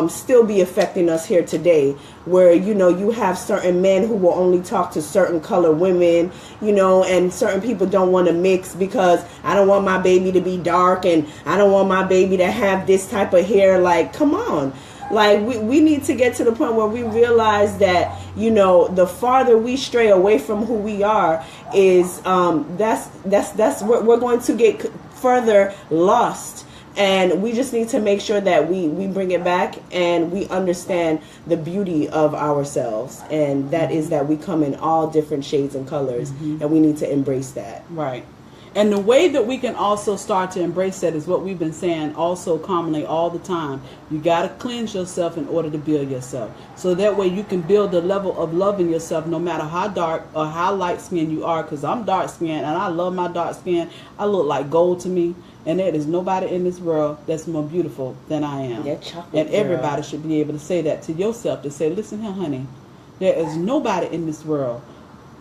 [SPEAKER 1] still be affecting us here today, where, you know, you have certain men who will only talk to certain color women, you know, and certain people don't want to mix because I don't want my baby to be dark and I don't want my baby to have this type of hair. Like, come on. Like, we need to get to the point where we realize that, you know, the farther we stray away from who we are is that's we're going to get further lost. And we just need to make sure that we bring it back and we understand the beauty of ourselves. And that is that we come in all different shades and colors, and we need to embrace that.
[SPEAKER 2] Right. And the way that we can also start to embrace that is what we've been saying also commonly all the time. You got to cleanse yourself in order to build yourself. So that way you can build a level of love in yourself no matter how dark or how light skinned you are. Because I'm dark skinned and I love my dark skin. I look like gold to me. And there is nobody in this world that's more beautiful than I am. And everybody should be able to say that to yourself, to say, listen here, honey, there is nobody in this world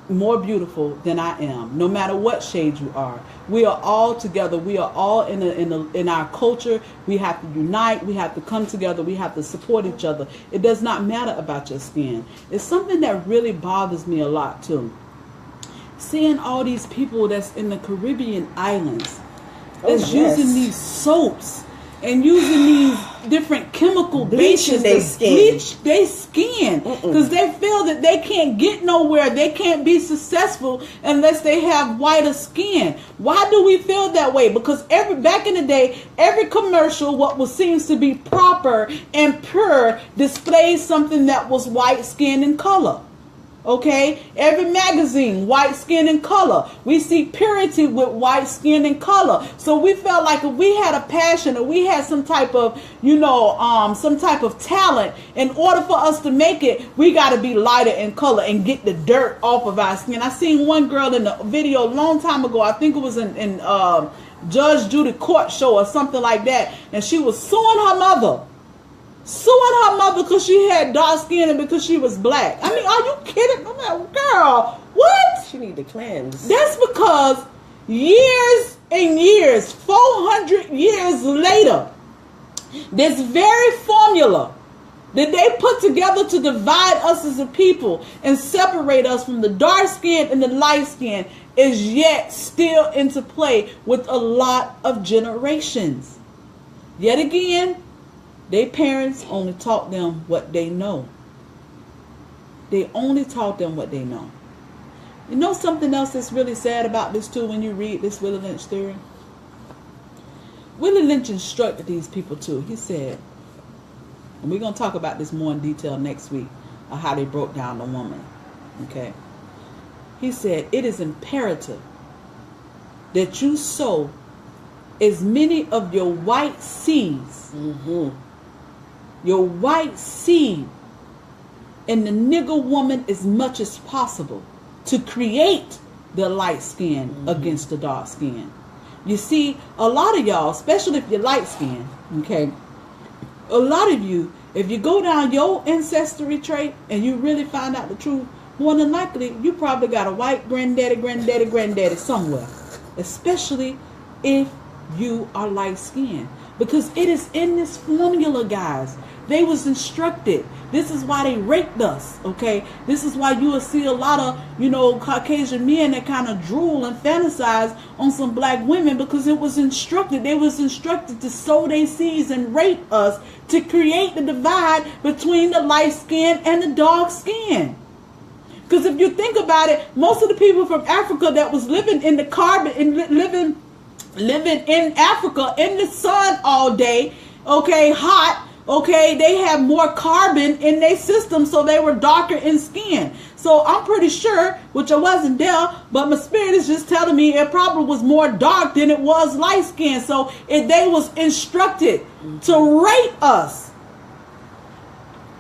[SPEAKER 2] more beautiful than I am, no matter what shade you are. We are all together. We are all in our culture. We have to unite. We have to come together. We have to support each other. It does not matter about your skin. It's something that really bothers me a lot too. Seeing all these people that's in the Caribbean islands that's using these soaps and using these different chemical
[SPEAKER 1] bleaching their skin.
[SPEAKER 2] Bleach their skin because they feel that they can't get nowhere. They can't be successful unless they have whiter skin. Why do we feel that way? Because back in the day, every commercial, what seems to be proper and pure, displays something that was white skin and color. Okay, every magazine, white skin and color. We see purity with white skin and color. So we felt like if we had a passion or we had some type of, some type of talent, in order for us to make it, we got to be lighter in color and get the dirt off of our skin. I seen one girl in a video a long time ago. I think it was in Judge Judy Court show or something like that. And she was suing her mother because she had dark skin and because she was black. I mean, are you kidding? I'm like, girl, what?
[SPEAKER 1] She need to cleanse.
[SPEAKER 2] That's because years and years, 400 years later, this very formula that they put together to divide us as a people and separate us from the dark skin and the light skin is yet still into play with a lot of generations. Yet again, their parents only taught them what they know. They only taught them what they know. You know something else that's really sad about this too when you read this Willie Lynch theory? Willie Lynch instructed these people too. He said, and we're going to talk about this more in detail next week, of how they broke down the woman. Okay? He said, it is imperative that you sow as many of your white seeds, your white seed in the nigger woman as much as possible to create the light skin against the dark skin. You see, a lot of y'all, especially if you're light skinned, okay, a lot of you, if you go down your ancestry trait and you really find out the truth, more than likely, you probably got a white granddaddy somewhere. Especially if you are light skinned. Because it is in this formula, guys. They was instructed. This is why they raped us, okay? This is why you will see a lot of, Caucasian men that kind of drool and fantasize on some black women, because it was instructed. They was instructed to sow their seeds and rape us to create the divide between the light skin and the dark skin. Because if you think about it, most of the people from Africa that was living in the carbon and living in Africa in the sun all day, okay, hot, okay, they have more carbon in their system, so they were darker in skin. So I'm pretty sure, which I wasn't there, but my spirit is just telling me it probably was more dark than it was light skin. So they was instructed to rape us.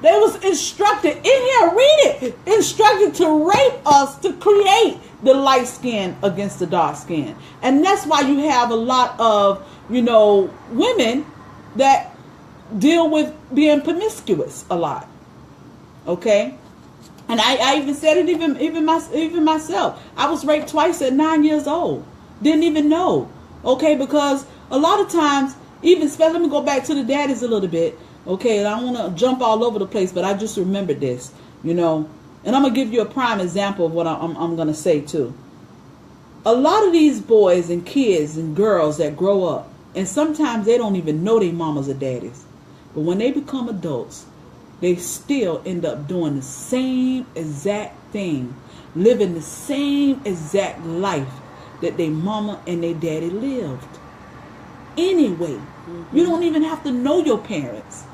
[SPEAKER 2] They was instructed, in here, read it, instructed to rape us to create the light skin against the dark skin. And that's why you have a lot of, women that deal with being promiscuous a lot. Okay? And I even said it even myself. I was raped twice at 9 years old. Didn't even know. Okay? Because a lot of times, let me go back to the daddies a little bit. Okay, and I don't want to jump all over the place, but I just remembered this, and I'm going to give you a prime example of what I'm going to say too. A lot of these boys and kids and girls that grow up, and sometimes they don't even know their mamas or daddies, but when they become adults, they still end up doing the same exact thing, living the same exact life that their mama and their daddy lived. Anyway, you don't even have to know your parents.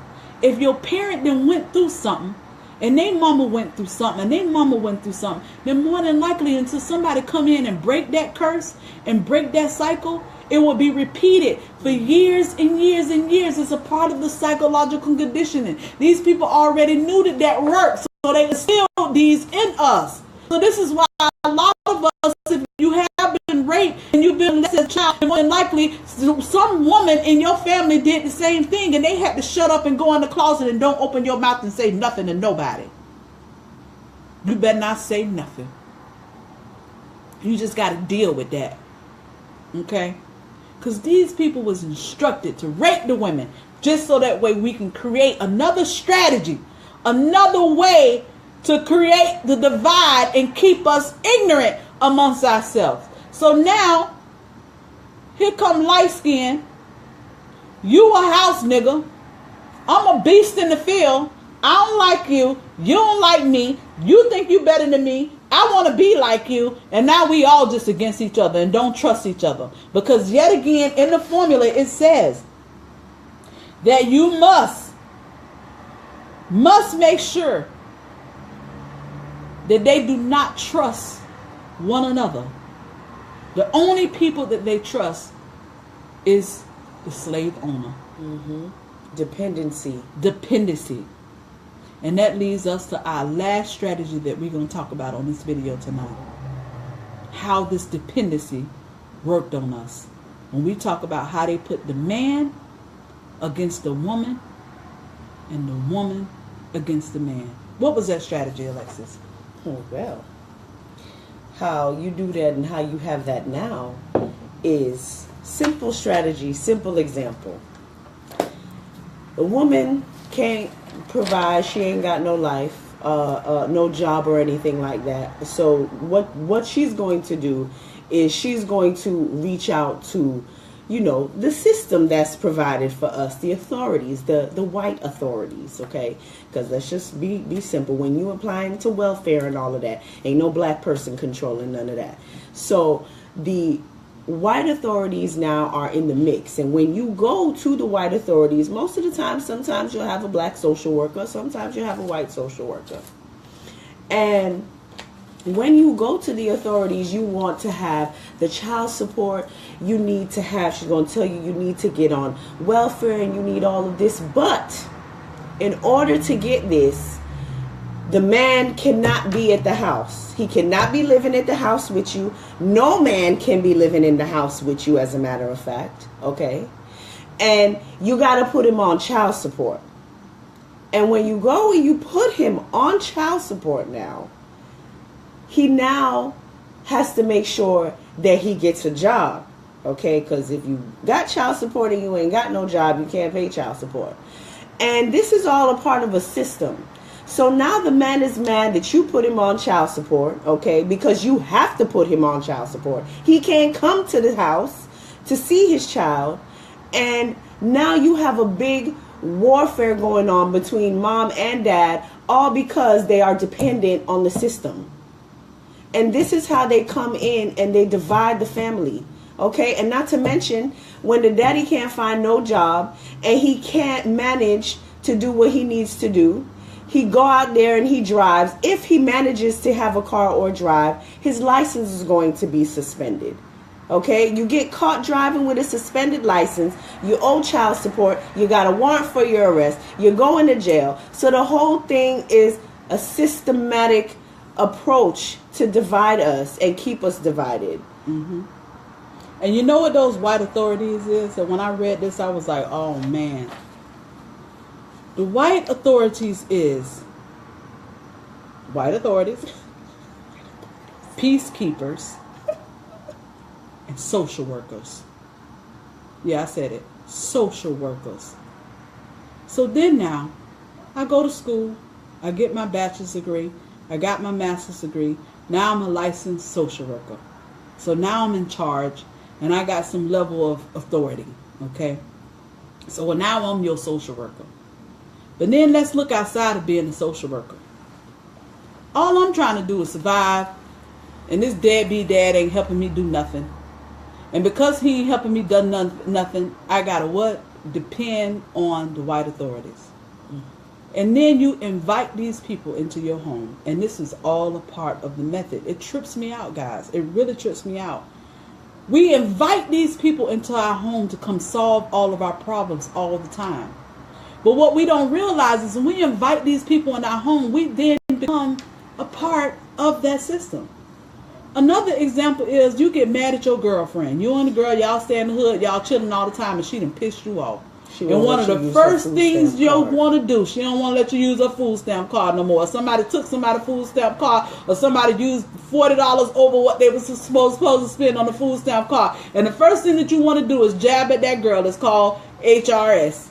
[SPEAKER 2] If your parent then went through something, and their mama went through something, and their mama went through something, then more than likely, until somebody come in and break that curse and break that cycle, it will be repeated for years and years and years. It's a part of the psychological conditioning. These people already knew that worked, so they instilled these in us. So this is why a lot of us, if you have been raped and you've been left as a child, more than likely some woman in your family did the same thing, and they had to shut up and go in the closet and don't open your mouth and say nothing to nobody. You better not say nothing. You just got to deal with that. Okay? Because these people was instructed to rape the women just so that way we can create another strategy, another way to create the divide and keep us ignorant amongst ourselves. So now, here come light skin. You a house nigga. I'm a beast in the field. I don't like you. You don't like me. You think you better than me. I want to be like you. And now we all just against each other and don't trust each other. Because yet again, in the formula, it says that you must make sure that they do not trust one another. The only people that they trust is the slave owner. Dependency. And that leads us to our last strategy that we're going to talk about on this video tonight. How this dependency worked on us. When we talk about how they put the man against the woman and the woman against the man. What was that strategy, Alexis?
[SPEAKER 1] Oh, well, how you do that and how you have that now is simple strategy, simple example. A woman can't provide, she ain't got no life, no job or anything like that. So what she's going to do is she's going to reach out to, the system that's provided for us, the authorities, the white authorities, okay? Because let's just be simple. When you applying to welfare and all of that, ain't no black person controlling none of that. So the white authorities now are in the mix. And when you go to the white authorities, most of the time, sometimes you'll have a black social worker, sometimes you'll have a white social worker. And when you go to the authorities, you want to have the child support. You need to have, she's going to tell you, you need to get on welfare and you need all of this. But in order to get this, the man cannot be at the house. He cannot be living at the house with you. No man can be living in the house with you, as a matter of fact. Okay? And you got to put him on child support. And when you go and you put him on child support now, he now has to make sure that he gets a job, okay? Because if you got child support and you ain't got no job, you can't pay child support. And this is all a part of a system. So now the man is mad that you put him on child support, okay? Because you have to put him on child support. He can't come to the house to see his child. And now you have a big warfare going on between mom and dad, all because they are dependent on the system. And this is how they come in and they divide the family. Okay? And not to mention, when the daddy can't find no job and he can't manage to do what he needs to do, he go out there and he drives. If he manages to have a car or drive, his license is going to be suspended. Okay? You get caught driving with a suspended license, you owe child support, you got a warrant for your arrest, you're going to jail. So the whole thing is a systematic approach to divide us and keep us divided.
[SPEAKER 2] Mm-hmm. And you know what those white authorities is? And when I read this, I was like, oh man. The white authorities is white authorities, peacekeepers, and social workers. Yeah, I said it. Social workers. So then now, I go to school, I get my bachelor's degree, I got my master's degree. Now I'm a licensed social worker. So now I'm in charge and I got some level of authority. Okay. So now I'm your social worker. But then let's look outside of being a social worker. All I'm trying to do is survive. And this deadbeat dad ain't helping me do nothing. And because he ain't helping me do nothing, I gotta what? Depend on the white authorities. And then you invite these people into your home. And this is all a part of the method. It trips me out, guys. It really trips me out. We invite these people into our home to come solve all of our problems all the time. But what we don't realize is when we invite these people in our home, we then become a part of that system. Another example is you get mad at your girlfriend. You and the girl, y'all stay in the hood, y'all chilling all the time, and she done pissed you off. And one of the first things you want to do, she don't want to let you use her food stamp card no more. Somebody took somebody's food stamp card, or somebody used $40 over what they were supposed to spend on the food stamp card. And the first thing that you want to do is jab at that girl. It's called HRS,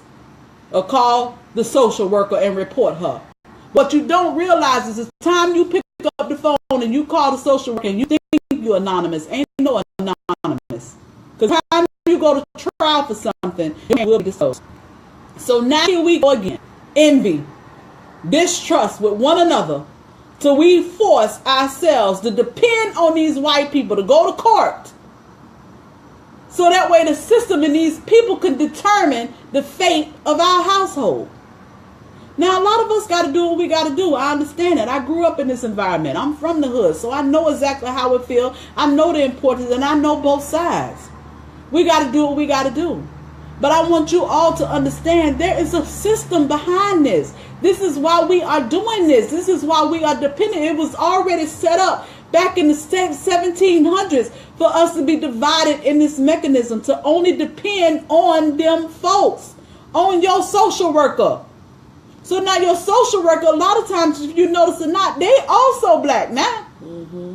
[SPEAKER 2] or call the social worker and report her. What you don't realize is the time you pick up the phone and you call the social worker and you think you're anonymous, ain't no anonymous. Because time you go to trial for something, it will be disclosed. So now here we go again. Envy, distrust with one another. So we force ourselves to depend on these white people to go to court. So that way the system and these people can determine the fate of our household. Now, a lot of us got to do what we got to do. I understand that. I grew up in this environment. I'm from the hood, so I know exactly how it feels. I know the importance, and I know both sides. We got to do what we got to do. But I want you all to understand there is a system behind this. This is why we are doing this. This is why we are dependent. It was already set up back in the 1700s for us to be divided in this mechanism, to only depend on them folks, on your social worker. So now your social worker, a lot of times, if you notice or not, they also black now. Mm-hmm.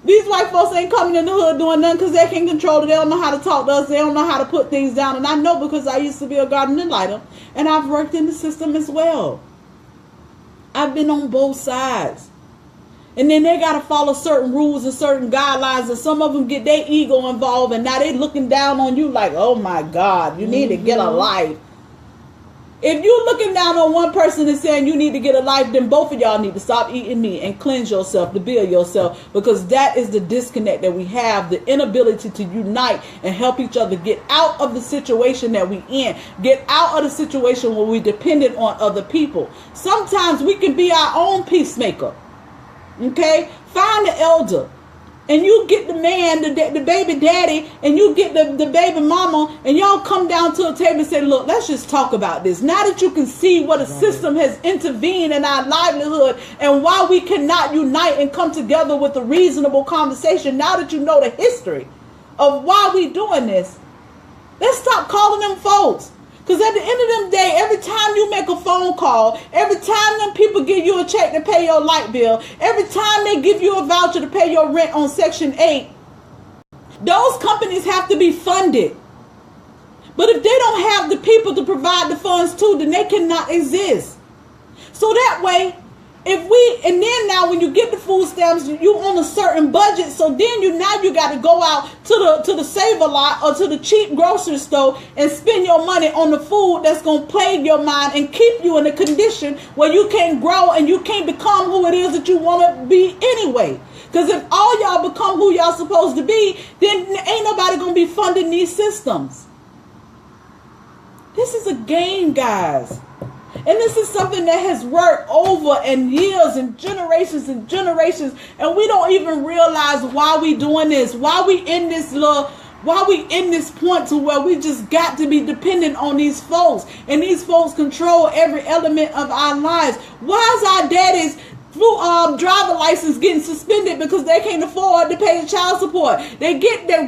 [SPEAKER 2] These white folks ain't coming in the hood doing nothing because they can't control it. They don't know how to talk to us. They don't know how to put things down. And I know because I used to be a gardener lighter, and I've worked in the system as well. I've been on both sides. And then they got to follow certain rules and certain guidelines. And some of them get their ego involved. And now they looking down on you like, oh my God, you need to get a life. If you're looking down on one person and saying you need to get a life, then both of y'all need to stop eating meat and cleanse yourself, to build yourself. Because that is the disconnect that we have. The inability to unite and help each other get out of the situation that we in. Get out of the situation where we're dependent on other people. Sometimes we can be our own peacemaker. Okay, find the elder, and you get the man, the baby daddy, and you get the baby mama, and y'all come down to a table and say, look, let's just talk about this. Now that you can see what a system has intervened in our livelihood and why we cannot unite and come together with a reasonable conversation, now that you know the history of why we doing this, let's stop calling them folks. Because at the end of the day, every time you make a phone call, every time them people give you a check to pay your light bill, every time they give you a voucher to pay your rent on Section 8, those companies have to be funded. But if they don't have the people to provide the funds to, then they cannot exist. So that way, and then now when you get the food stamps, you on a certain budget. So then you got to go out to the Save-A-Lot or to the cheap grocery store and spend your money on the food that's going to plague your mind and keep you in a condition where you can't grow and you can't become who it is that you want to be anyway. Because if all y'all become who y'all supposed to be, then ain't nobody going to be funding these systems. This is a game, guys. And this is something that has worked over and years and generations, and we don't even realize why we doing this, why we in this point to where we just got to be dependent on these folks, and these folks control every element of our lives. Why is our daddies driver license getting suspended because they can't afford to pay the child support? They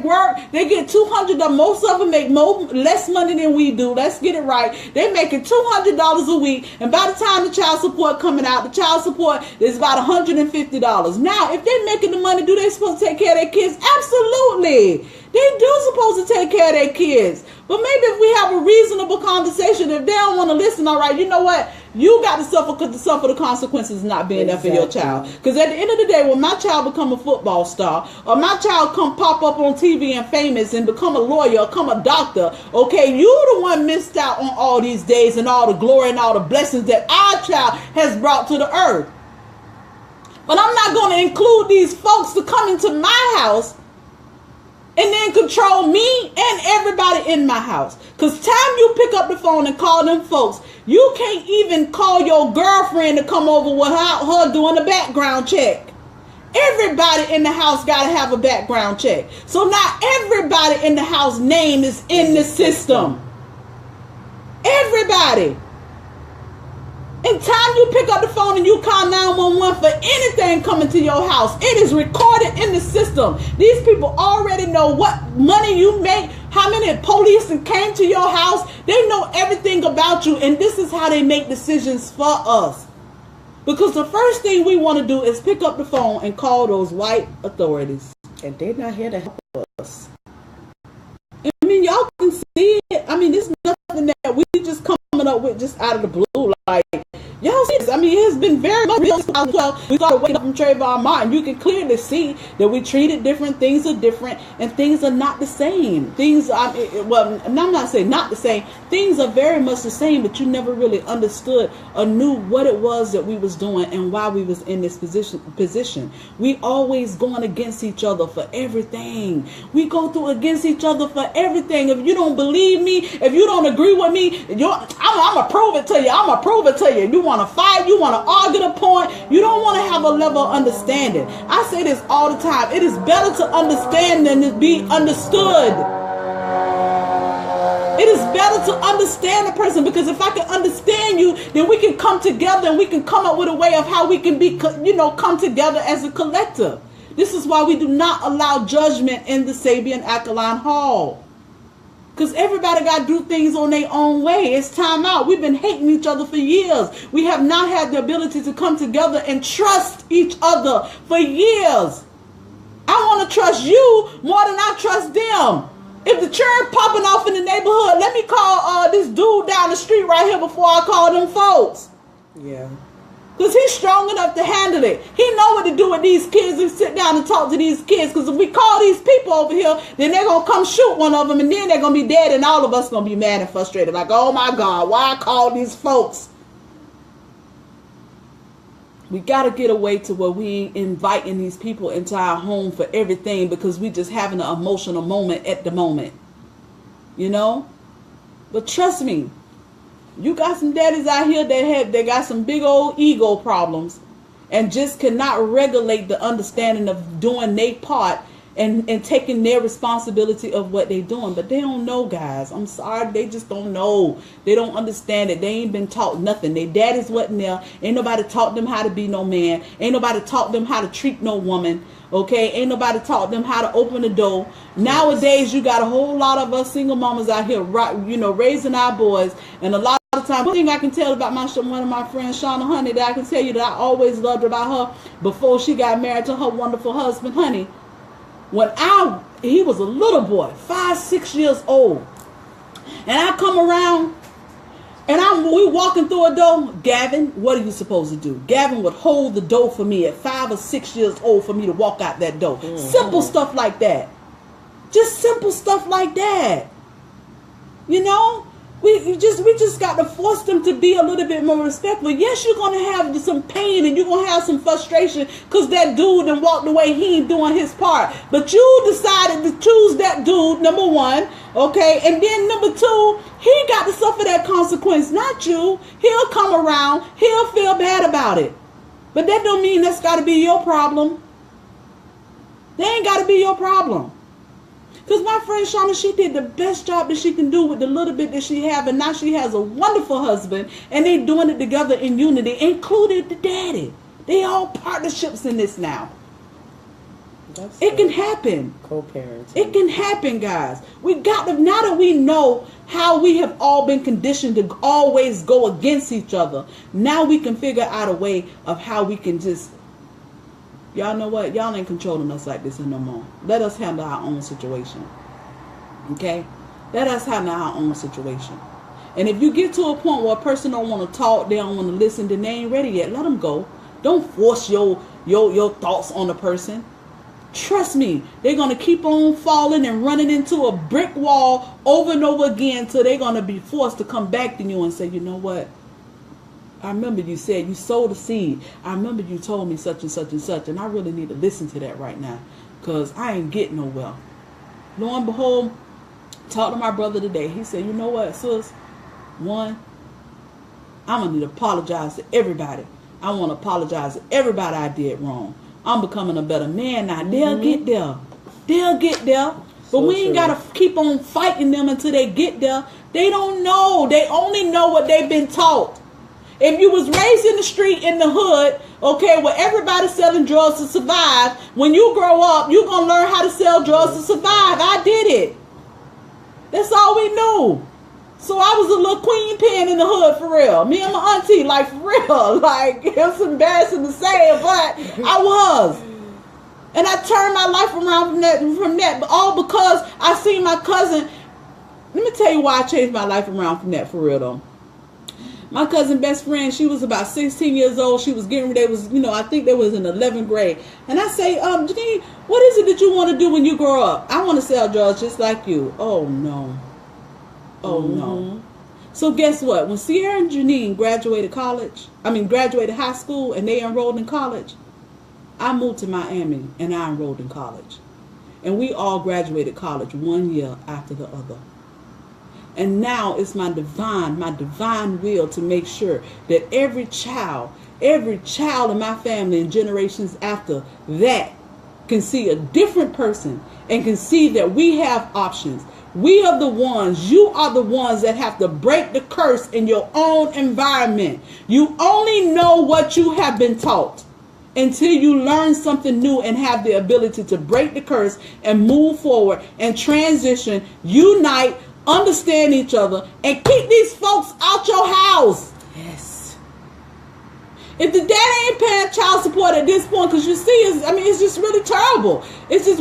[SPEAKER 2] work, they get $200. Most of them make less money than we do. Let's get it right. They making $200 a week, and by the time the child support coming out, the child support is about $150. Now, if they're making the money, do they supposed to take care of their kids? Absolutely. They do supposed to take care of their kids. But maybe if we have a reasonable conversation, if they don't want to listen, all right, you know what? You got to suffer the consequences of not being there for your child. Because at the end of the day, when my child become a football star, or my child come pop up on TV and famous and become a lawyer or become a doctor, okay, you the one missed out on all these days and all the glory and all the blessings that our child has brought to the earth. But I'm not going to include these folks to come into my house and then control me and everybody in my house. Because time you pick up the phone and call them folks, you can't even call your girlfriend to come over without her doing a background check. Everybody in the house got to have a background check. So now everybody in the house name is in the system. Everybody. In time you pick up the phone and you call 911 for anything coming to your house, it is recorded in the system. These people already know what money you make, how many police came to your house. They know everything about you, and this is how they make decisions for us. Because the first thing we want to do is pick up the phone and call those white authorities.
[SPEAKER 1] And they're not here to help us.
[SPEAKER 2] I mean, y'all can see it. I mean, this is nothing that we just coming up with just out of the blue. Like, y'all see this. I mean, it has been very much real. We started waking up from Trayvon Martin. You can clearly see that we treated different. Things are different, and things are not the same. Things are, well, I'm not saying not the same. Things are very much the same, but you never really understood or knew what it was that we was doing and why we was in this position. We always going against each other for everything. We go through against each other for everything. If you don't believe me, if you don't agree with me, I'm going to prove it to you. I'm going to prove it to you. You want to fight, you want to argue the point, you don't want to have a level of understanding. I say this all the time. It is better to understand than to be understood. It is better to understand a person, because if I can understand you, then we can come together and we can come up with a way of how we can be, come together as a collective. This is why we do not allow judgment in the Sabian Alkaline Hall. Because everybody got to do things on their own way. It's time out. We've been hating each other for years. We have not had the ability to come together and trust each other for years. I want to trust you more than I trust them. If the churn popping off in the neighborhood, let me call this dude down the street right here before I call them folks.
[SPEAKER 1] Yeah.
[SPEAKER 2] Because he's strong enough to handle it. He know what to do with these kids and sit down and talk to these kids. Because if we call these people over here, then they're going to come shoot one of them, and then they're going to be dead, and all of us going to be mad and frustrated. Like, oh my God, why I call these folks? We got to get away to where we ain't inviting these people into our home for everything because we just having an emotional moment at the moment. You know? But trust me, you got some daddies out here that got some big old ego problems and just cannot regulate the understanding of doing their part and taking their responsibility of what they're doing. But they don't know, guys. I'm sorry. They just don't know. They don't understand it. They ain't been taught nothing. Their daddies wasn't there. Ain't nobody taught them how to be no man. Ain't nobody taught them how to treat no woman. Okay? Ain't nobody taught them how to open the door. Nowadays, you got a whole lot of us single mamas out here, you know, raising our boys. And a lot of the time, one thing I can tell about one of my friends, Shauna Honey, that I can tell you that I always loved about her before she got married to her wonderful husband, Honey. When he was a little boy, 5, 6 years old, and I come around, and we walking through a door. Gavin, what are you supposed to do? Gavin would hold the door for me at 5 or 6 years old for me to walk out that door. Mm-hmm. Simple stuff like that. Just simple stuff like that. You know? We just got to force them to be a little bit more respectful. Yes, you're going to have some pain and you're going to have some frustration because that dude done walked away. He ain't doing his part. But you decided to choose that dude, number one, okay? And then number two, he got to suffer that consequence, not you. He'll come around. He'll feel bad about it. But that don't mean that's got to be your problem. They ain't got to be your problem. Because my friend Shauna, she did the best job that she can do with the little bit that she have, and now she has a wonderful husband, and they doing it together in unity, including the daddy. They all partnerships in this now. It can happen.
[SPEAKER 1] Co-parenting.
[SPEAKER 2] It can happen, guys. We got to, now that we know how we have all been conditioned to always go against each other, now we can figure out a way of how we can just, y'all know what? Y'all ain't controlling us like this no more. Let us handle our own situation. Okay? Let us handle our own situation. And if you get to a point where a person don't want to talk, they don't want to listen, then they ain't ready yet, let them go. Don't force your thoughts on the person. Trust me, they're going to keep on falling and running into a brick wall over and over again till they're going to be forced to come back to you and say, you know what? I remember you said you sowed a seed. I remember you told me such and such and such, and I really need to listen to that right now because I ain't getting nowhere. Lo and behold, talked to my brother today. He said, you know what, sis? One, I'm going to need to apologize to everybody. I want to apologize to everybody I did wrong. I'm becoming a better man now. They'll get there. They'll get there. But we ain't got to keep on fighting them until they get there. They don't know. They only know what they've been taught. If you was raised in the street, in the hood, okay, where everybody's selling drugs to survive, when you grow up, you're going to learn how to sell drugs to survive. I did it. That's all we knew. So I was a little queen pin in the hood for real. Me and my auntie, like for real. Like, it's embarrassing to say it, but I was. And I turned my life around from that, but all because I seen my cousin. Let me tell you why I changed my life around from that for real though. My cousin best friend, she was about 16 years old. She was getting, they was, I think they was in 11th grade. And I say, Janine, what is it that you want to do when you grow up? I want to sell drugs just like you. Oh, no. Oh, no. So guess what? When Sierra and Janine graduated high school and they enrolled in college, I moved to Miami and I enrolled in college. And we all graduated college 1 year after the other. And now it's my divine will to make sure that every child in my family and generations after that can see a different person and can see that we have options. You are the ones that have to break the curse in your own environment. You only know what you have been taught until you learn something new and have the ability to break the curse and move forward and transition, unite, understand each other, and keep these folks out your house.
[SPEAKER 1] Yes.
[SPEAKER 2] If the dad ain't paying child support at this point, because you see, it's just really terrible. It's just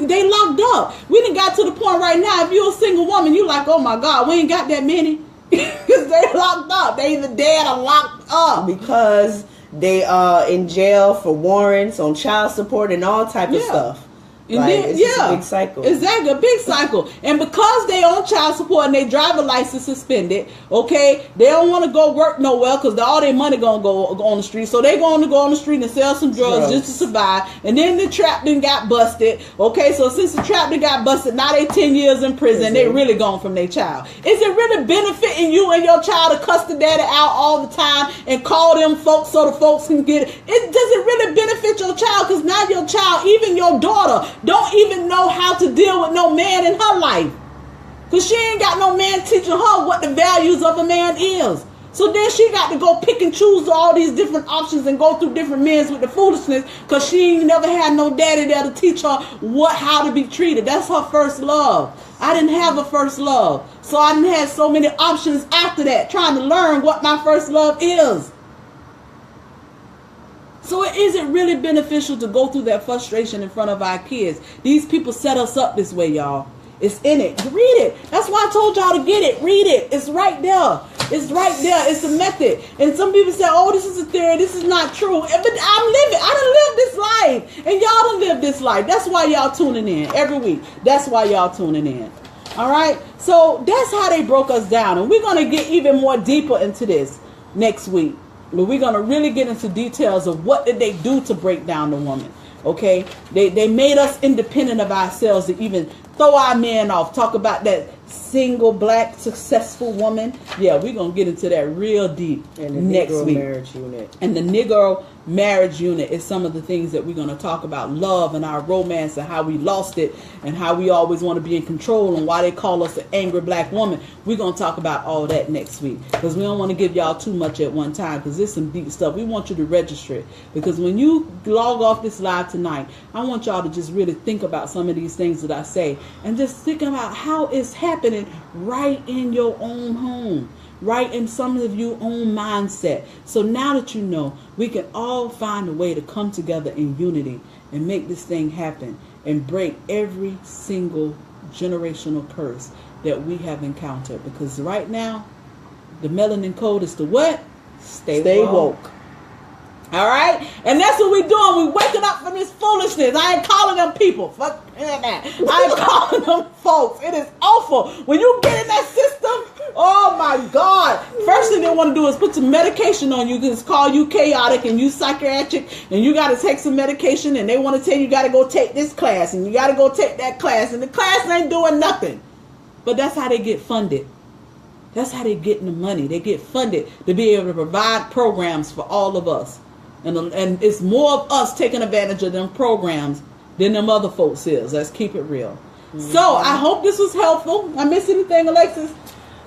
[SPEAKER 2] they locked up. We done got to the point right now. If you're a single woman, you like, oh my God, we ain't got that many, because they locked up. They either dead or locked up
[SPEAKER 1] because They are in jail for warrants on child support and all type of stuff.
[SPEAKER 2] And
[SPEAKER 1] like,
[SPEAKER 2] then,
[SPEAKER 1] it's just a big cycle.
[SPEAKER 2] Exactly, a big cycle. And because they on child support and their driver license suspended, okay, they don't want to go work nowhere because all their money gonna go on the street. So they going to go on the street and sell some drugs just to survive. And then the trap then got busted. Okay, so since the trap then got busted, now they 10 years in prison. They really gone from their child. Is it really benefiting you and your child to cuss the daddy out all the time and call them folks so the folks can get it? Does it really benefit your child? Because now your child, even your daughter, don't even know how to deal with no man in her life. Because she ain't got no man teaching her what the values of a man is. So then she got to go pick and choose all these different options and go through different men with the foolishness because she ain't never had no daddy there to teach her how to be treated. That's her first love. I didn't have a first love. So I didn't have so many options after that trying to learn what my first love is. So is it really beneficial to go through that frustration in front of our kids? These people set us up this way, y'all. It's in it. Read it. That's why I told y'all to get it. Read it. It's right there. It's right there. It's a method. And some people say, oh, this is a theory. This is not true. But I'm living. I done lived this life. And y'all done lived this life. That's why y'all tuning in every week. That's why y'all tuning in. All right? So that's how they broke us down. And we're going to get even more deeper into this next week. But we're going to really get into details of what did they do to break down the woman. Okay? They made us independent of ourselves to even throw our men off. Talk about that single black successful woman. Yeah, we're going to get into that real deep next week.
[SPEAKER 1] Marriage unit.
[SPEAKER 2] And the Negro marriage unit is some of the things that we're going to talk about. Love and our romance and how we lost it and how we always want to be in control and why they call us an angry black woman. We're going to talk about all that next week because we don't want to give y'all too much at one time because there's some deep stuff. We want you to register it because when you log off this live tonight, I want y'all to just really think about some of these things that I say and just think about how it's happening right in your own home. Right in some of your own mindset. So now that you know, we can all find a way to come together in unity and make this thing happen and break every single generational curse that we have encountered. Because right now, the melanin code is to what? Stay woke. All right? And that's what we're doing. We're waking up from this foolishness. I ain't calling them people. Fuck that. I ain't calling them folks. It is awful. When you get in that system, oh my God. First thing they want to do is put some medication on you because it's called you chaotic and you psychiatric and you got to take some medication and they want to tell you got to go take this class and you got to go take that class and the class ain't doing nothing. But that's how they get funded. That's how they get the money. They get funded to be able to provide programs for all of us. And it's more of us taking advantage of them programs than them other folks is. Let's keep it real. Mm-hmm. So I hope this was helpful. I missed anything, Alexis?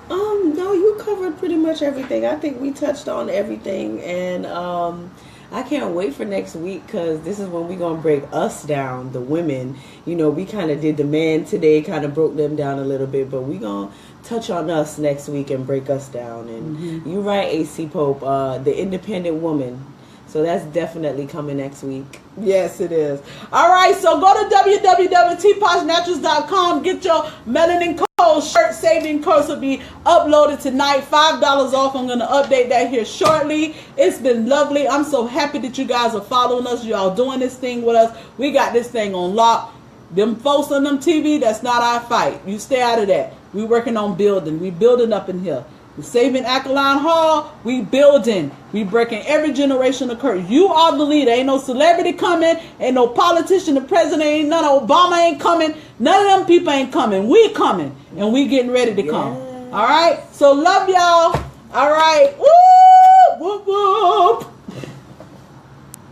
[SPEAKER 1] No, you covered pretty much everything. I think we touched on everything. And I can't wait for next week because this is when we're going to break us down, the women. You know, we kind of did the men today, kind of broke them down a little bit. But we're going to touch on us next week and break us down. And you're right, AC Pope, the independent woman. So that's definitely coming next week.
[SPEAKER 2] Yes, it is. All right, so go to www.tposhnaturals.com. Get your melanin code shirt saving course will be uploaded tonight. $5 off. I'm going to update that here shortly. It's been lovely. I'm so happy that you guys are following us. Y'all doing this thing with us. We got this thing on lock. Them folks on them TV, that's not our fight. You stay out of that. We working on building. We building up in here. The Saving Alkaline Hall, we building. We breaking every generational curse. You are the leader. Ain't no celebrity coming. Ain't no politician. The president ain't none. Obama ain't coming. None of them people ain't coming. We coming. And we getting ready to come. All right? So love y'all. All right. Woo!